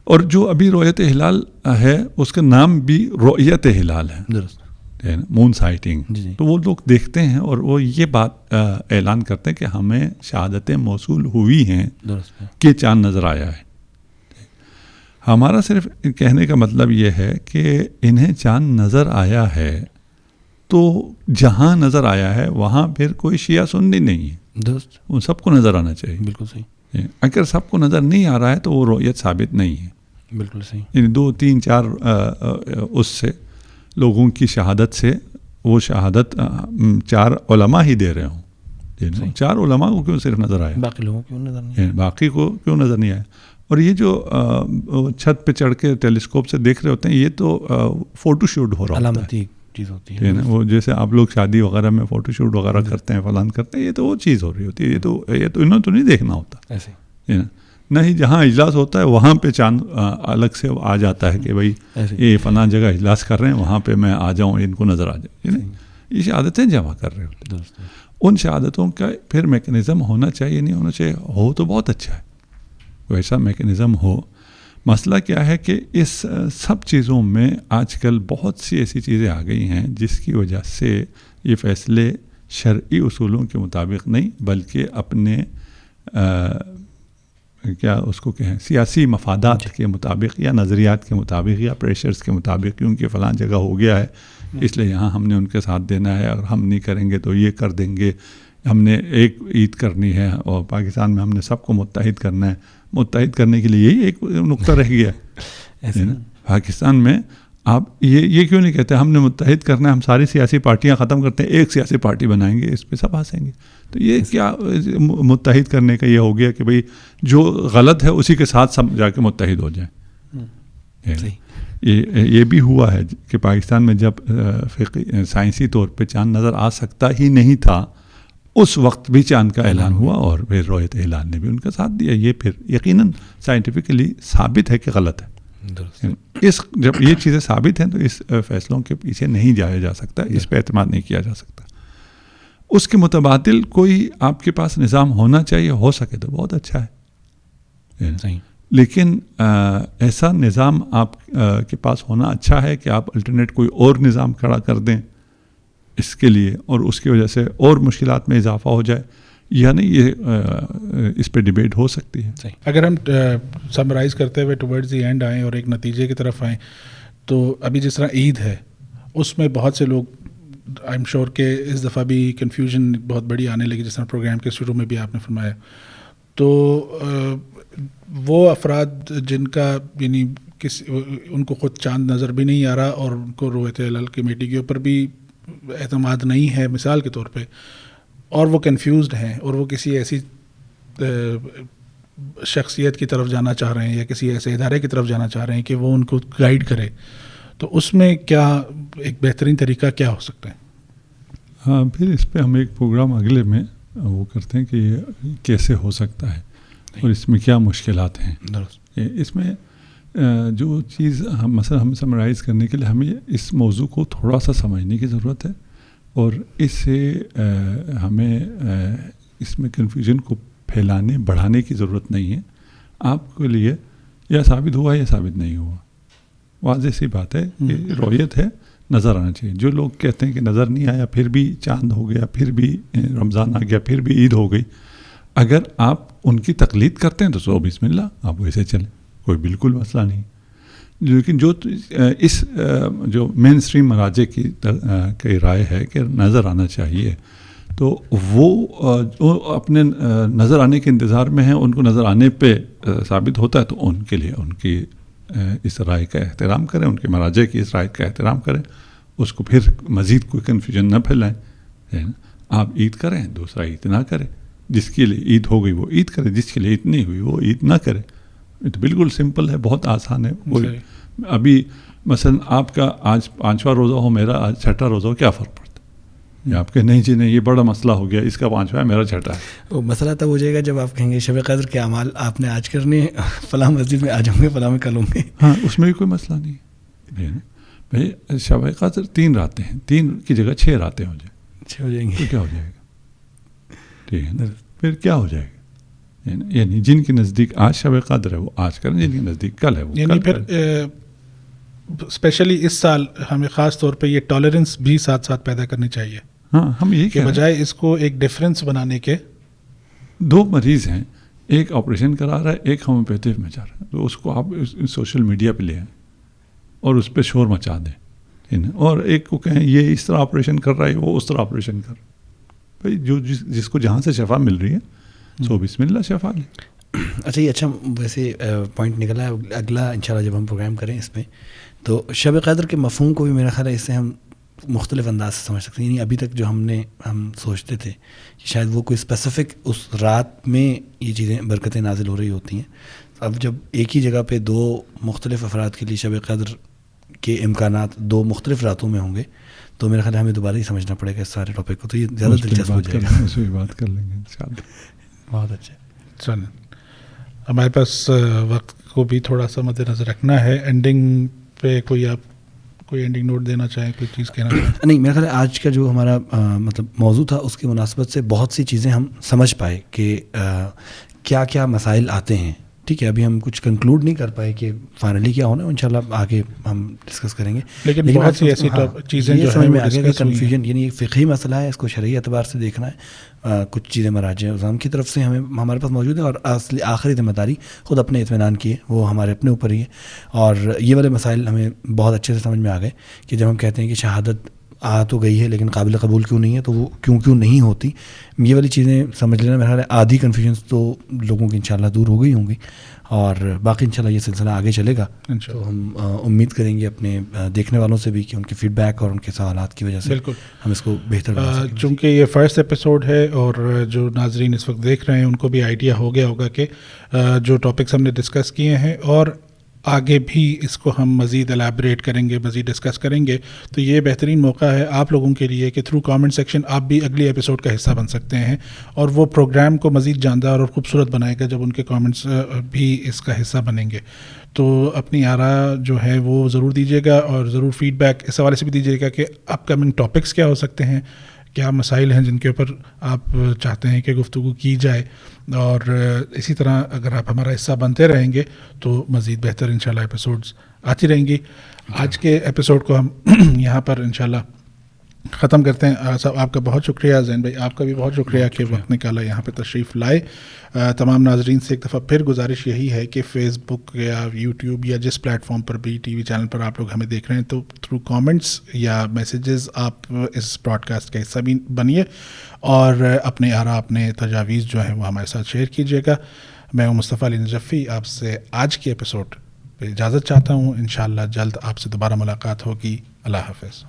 اور جو ابھی رؤیت ہلال ہے اس کا نام بھی رؤیت ہلال ہے, مون سائٹنگ. تو وہ لوگ دیکھتے ہیں اور وہ یہ بات اعلان کرتے ہیں کہ ہمیں شہادتیں موصول ہوئی ہیں کہ چاند نظر آیا ہے. ہمارا صرف کہنے کا مطلب یہ ہے کہ انہیں چاند نظر آیا ہے تو جہاں نظر آیا ہے وہاں پھر کوئی شیعہ سنی نہیں ہے, درست, ان سب کو نظر آنا چاہیے. بالکل صحیح. اگر سب کو نظر نہیں آ رہا ہے تو وہ رؤیت ثابت نہیں ہے. بالکل صحیح. یعنی 2 3 4 اس سے لوگوں کی شہادت سے وہ شہادت 4 علماء ہی دے رہے ہوں, 4 علماء کو کیوں صرف نظر آیا, باقی لوگوں کو نظر نہیں, باقی کو کیوں نظر نہیں آیا. اور یہ جو چھت پہ چڑھ کے ٹیلیسکوپ سے دیکھ رہے ہوتے ہیں یہ تو فوٹو شوٹ ہو رہا ہے, علامتی چیز ہوتی ہے نا. وہ جیسے آپ لوگ شادی وغیرہ میں فوٹو شوٹ وغیرہ کرتے ہیں, فلان کرتے ہیں, یہ تو وہ چیز ہو رہی ہوتی ہے. یہ تو انہوں تو نہیں دیکھنا ہوتا ایسے, نہ ہی جہاں اجلاس ہوتا ہے وہاں پہ چاند الگ سے آ جاتا ہے کہ بھائی یہ فلاں جگہ اجلاس کر رہے ہیں وہاں پہ میں آ جاؤں, ان کو نظر آ جائے. یہ شہادتیں جمع کر رہے ہوتے ہیں. ان شہادتوں کا پھر میکینزم ہونا چاہیے, نہیں ہونا چاہیے, ہو تو بہت اچھا ہے ویسا میکینزم ہو. مسئلہ کیا ہے کہ اس سب چیزوں میں آج کل بہت سی ایسی چیزیں آ گئی ہیں جس کی وجہ سے یہ فیصلے شرعی اصولوں کے مطابق نہیں بلکہ اپنے کیا اس کو کہیں سیاسی مفادات کے مطابق یا نظریات کے مطابق یا پریشرز کے مطابق, کیونکہ فلاں جگہ ہو گیا ہے اس لیے یہاں ہم نے ان کے ساتھ دینا ہے, اور ہم نہیں کریں گے تو یہ کر دیں گے, ہم نے ایک عید کرنی ہے اور پاکستان میں ہم نے سب کو متحد کرنا ہے. متحد کرنے کے لیے یہی ایک نقطہ رہ گیا ہے پاکستان میں. آپ یہ کیوں نہیں کہتے ہم نے متحد کرنا ہے, ہم ساری سیاسی پارٹیاں ختم کرتے ہیں, ایک سیاسی پارٹی بنائیں گے, اس پہ سب ہنسیں گے. تو یہ کیا متحد کرنے کا یہ ہو گیا کہ بھئی جو غلط ہے اسی کے ساتھ سب جا کے متحد ہو جائیں. یہ بھی ہوا ہے کہ پاکستان میں جب سائنسی طور پہ چاند نظر آ سکتا ہی نہیں تھا اس وقت بھی چاند کا اعلان ہوا اور پھر رؤیت ہلال نے بھی ان کا ساتھ دیا. یہ پھر یقیناً سائنٹیفکلی ثابت ہے کہ غلط ہے. جب یہ چیزیں ثابت ہیں تو اس فیصلوں کے پیچھے نہیں جایا جا سکتا, اس پہ اعتماد نہیں کیا جا سکتا. اس کے متبادل کوئی آپ کے پاس نظام ہونا چاہیے, ہو سکے تو بہت اچھا ہے, لیکن ایسا نظام آپ کے پاس ہونا اچھا ہے کہ آپ الٹرنیٹ کوئی اور نظام کھڑا کر دیں اس کے لیے, اور اس کی وجہ سے اور مشکلات میں اضافہ ہو جائے, یعنی یہ اس پہ ڈیبیٹ ہو سکتی ہے. اگر ہم سمرائز کرتے ہوئے ٹورڈز دی اینڈ آئیں اور ایک نتیجے کی طرف آئیں تو ابھی جس طرح عید ہے اس میں بہت سے لوگ آئی ایم شیور کہ اس دفعہ بھی کنفیوژن بہت بڑی آنے لگی، جس طرح پروگرام کے شروع میں بھی آپ نے فرمایا. تو وہ افراد جن کا یعنی ان کو خود چاند نظر بھی نہیں آ رہا اور ان کو رویت ہلال کمیٹی کے اوپر بھی اعتماد نہیں ہے مثال کے طور پہ، اور وہ کنفیوزڈ ہیں اور وہ کسی ایسی شخصیت کی طرف جانا چاہ رہے ہیں یا کسی ایسے ادارے کی طرف جانا چاہ رہے ہیں کہ وہ ان کو گائیڈ کرے، تو اس میں کیا ایک بہترین طریقہ کیا ہو سکتا ہے؟ ہاں، پھر اس پہ ہم ایک پروگرام اگلے میں وہ کرتے ہیں کہ یہ کیسے ہو سکتا ہے اور اس میں کیا مشکلات ہیں. اس میں جو چیز ہم سمرائز کرنے کے لیے ہمیں اس موضوع کو تھوڑا سا سمجھنے کی ضرورت ہے، اور اس سے ہمیں اس میں کنفیوژن کو پھیلانے بڑھانے کی ضرورت نہیں ہے. آپ کے لیے یا ثابت ہوا یا ثابت نہیں ہوا، واضح سی بات ہے کہ رویت ہے، نظر آنا چاہیے. جو لوگ کہتے ہیں کہ نظر نہیں آیا، پھر بھی چاند ہو گیا، پھر بھی رمضان آ گیا، پھر بھی عید ہو گئی، اگر آپ ان کی تقلید کرتے ہیں تو سو بسم اللہ، آپ ویسے چلیں، کوئی بالکل مسئلہ نہیں. لیکن جو اس جو مین اسٹریم مراجع کی رائے ہے کہ نظر آنا چاہیے، تو وہ اپنے نظر آنے کے انتظار میں ہیں، ان کو نظر آنے پہ ثابت ہوتا ہے تو ان کے لیے ان کی اس رائے کا احترام کریں، ان کے مراجع کی اس رائے کا احترام کریں، اس کو پھر مزید کوئی کنفیوژن نہ پھیلائیں. آپ عید کریں، دوسرا عید نہ کریں. جس کے لیے عید ہو گئی وہ عید کرے، جس کے لیے عید نہیں ہوئی وہ عید نہ کرے. یہ تو بالکل سمپل ہے، بہت آسان ہے. ابھی مثلا آپ کا آج 5واں روزہ ہو، میرا آج 6واں روزہ ہو، کیا فرق پڑتا ہے؟ آپ کہ نہیں جی نہیں، یہ بڑا مسئلہ ہو گیا، اس کا 5واں ہے، میرا 6واں ہے. وہ مسئلہ تب ہو جائے گا جب آپ کہیں گے شب قدر کے اعمال آپ نے آج کرنے، فلاں مسجد میں آج ہوں گے، فلاں میں کل ہوں گے. ہاں، اس میں بھی کوئی مسئلہ نہیں ہے. بھائی شب قدر 3 راتیں ہیں، 3 کی جگہ 6 راتیں ہو جائیں، 6 ہو جائیں گے، تو کیا ہو جائے گا؟ ٹھیک ہے نا، پھر کیا ہو جائے گا؟ یعنی جن کے نزدیک آج شب قدر ہے وہ آج کریں، جن کے نزدیک کل ہے وہ یعنی پھر اسپیشلی اس سال ہمیں خاص طور پہ یہ ٹالرنس بھی ساتھ ساتھ پیدا کرنی چاہیے. ہاں، ہم یہی کہ بجائے اس کو ایک ڈفرینس بنانے کے. 2 مریض ہیں، ایک آپریشن کرا رہا ہے، ایک ہومیوپیتھی میں جا رہا ہے، تو اس کو آپ سوشل میڈیا پہ لے آئیں اور اس پہ شور مچا دیں، اور ایک کو کہیں یہ اس طرح آپریشن کر رہا ہے، وہ اس طرح آپریشن کر رہا ہے. بھائی جو جس کو جہاں سے شفا مل رہی ہے سو بسم اللہ شفا لیں. اچھا، یہ اچھا ویسے پوائنٹ نکلا ہے. اگلا انشاءاللہ جب ہم پروگرام کریں اس میں، تو شب قدر کے مفہوم کو بھی میرا خیال ہے اس سے ہم مختلف انداز سے سمجھ سکتے ہیں. یعنی ابھی تک جو ہم سوچتے تھے کہ شاید وہ کوئی اسپیسیفک اس رات میں یہ چیزیں برکتیں نازل ہو رہی ہوتی ہیں. اب جب ایک ہی جگہ پہ 2 مختلف افراد کے لیے شب قدر کے امکانات 2 مختلف راتوں میں ہوں گے، تو میرا خیال ہے ہمیں دوبارہ ہی سمجھنا پڑے گا اس سارے ٹاپک کو. تو یہ زیادہ دلچسپ ہو جائے گا، اس پہ بات کر لیں گے انشاءاللہ. بہت اچھا. چلیں، ہمارے پاس وقت کو بھی تھوڑا سا مد نظر رکھنا ہے. اینڈنگ پہ آپ کوئی اینڈنگ نوٹ دینا چاہیں، کوئی چیز کہنا چاہیں؟ نہیں، میرا خیال ہے آج کا جو ہمارا مطلب موضوع تھا اس کی مناسبت سے بہت سی چیزیں ہم سمجھ پائے کہ کیا کیا مسائل آتے ہیں. ٹھیک ہے، ابھی ہم کچھ کنکلوڈ نہیں کر پائے کہ فائنلی کیا ہونا ہے، انشاءاللہ آگے ہم ڈسکس کریں گے. لیکن بہت سی ایسی چیزیں جو سمجھ میں آگے کنفیوژن، یعنی ایک فقہی مسئلہ ہے، اس کو شرعی اعتبار سے دیکھنا ہے. کچھ چیزیں مراجع عظام کی طرف سے ہمارے پاس موجود ہیں، اور اصلی آخری ذمہ داری خود اپنے اطمینان کی ہے، وہ ہمارے اپنے اوپر ہی ہے. اور یہ والے مسائل ہمیں بہت اچھے سے سمجھ میں آ گئے کہ جب ہم کہتے ہیں کہ شہادت آ تو گئی ہے لیکن قابل قبول کیوں نہیں ہے، تو وہ کیوں نہیں ہوتی. یہ والی چیزیں سمجھ لینا، میرا خیال ہے آدھی کنفیوژنس تو لوگوں کی انشاءاللہ دور ہو گئی ہوں گی، اور باقی انشاءاللہ یہ سلسلہ آگے چلے گا. تو ہم امید کریں گے اپنے دیکھنے والوں سے بھی کہ ان کے فیڈ بیک اور ان کے سوالات کی وجہ سے بالکل ہم اس کو بہتر بنا سکیں. چونکہ یہ فرسٹ ایپیسوڈ ہے اور جو ناظرین اس وقت دیکھ رہے ہیں ان کو بھی آئیڈیا ہو گیا ہوگا کہ جو ٹاپکس ہم نے ڈسکس کیے ہیں اور آگے بھی اس کو ہم مزید الیبریٹ کریں گے، مزید ڈسکس کریں گے. تو یہ بہترین موقع ہے آپ لوگوں کے لیے کہ تھرو کامنٹ سیکشن آپ بھی اگلی ایپیسوڈ کا حصہ بن سکتے ہیں، اور وہ پروگرام کو مزید جاندار اور خوبصورت بنائے گا جب ان کے کامنٹس بھی اس کا حصہ بنیں گے. تو اپنی آراء جو ہے وہ ضرور دیجیے گا، اور ضرور فیڈ بیک اس حوالے سے بھی دیجیے گا کہ اپ کمنگ ٹاپکس کیا ہو سکتے ہیں، کیا مسائل ہیں جن کے اوپر آپ چاہتے ہیں کہ گفتگو کی جائے. اور اسی طرح اگر آپ ہمارا حصہ بنتے رہیں گے تو مزید بہتر انشاءاللہ ایپیسوڈز آتی رہیں گی. آج کے ایپیسوڈ کو ہم یہاں پر انشاءاللہ ختم کرتے ہیں. صاحب آپ کا بہت شکریہ. زین بھائی آپ کا بھی بہت شکریہ کہ وقت نکالا یہاں پہ تشریف لائے. تمام ناظرین سے ایک دفعہ پھر گزارش یہی ہے کہ فیس بک یا یوٹیوب یا جس پلیٹ فارم پر بھی ٹی وی چینل پر آپ لوگ ہمیں دیکھ رہے ہیں تو تھرو کامنٹس یا میسیجز آپ اس براڈ کاسٹ کا حصہ بھی بنیے اور اپنے آراء اپنے تجاویز جو ہیں وہ ہمارے ساتھ شیئر کیجیے گا. میں ہوں مصطفیٰ علی نجفی. آپ سے آج کے ایپیسوڈ پہ اجازت چاہتا ہوں. انشاءاللہ جلد آپ سے دوبارہ ملاقات ہوگی. اللہ حافظ.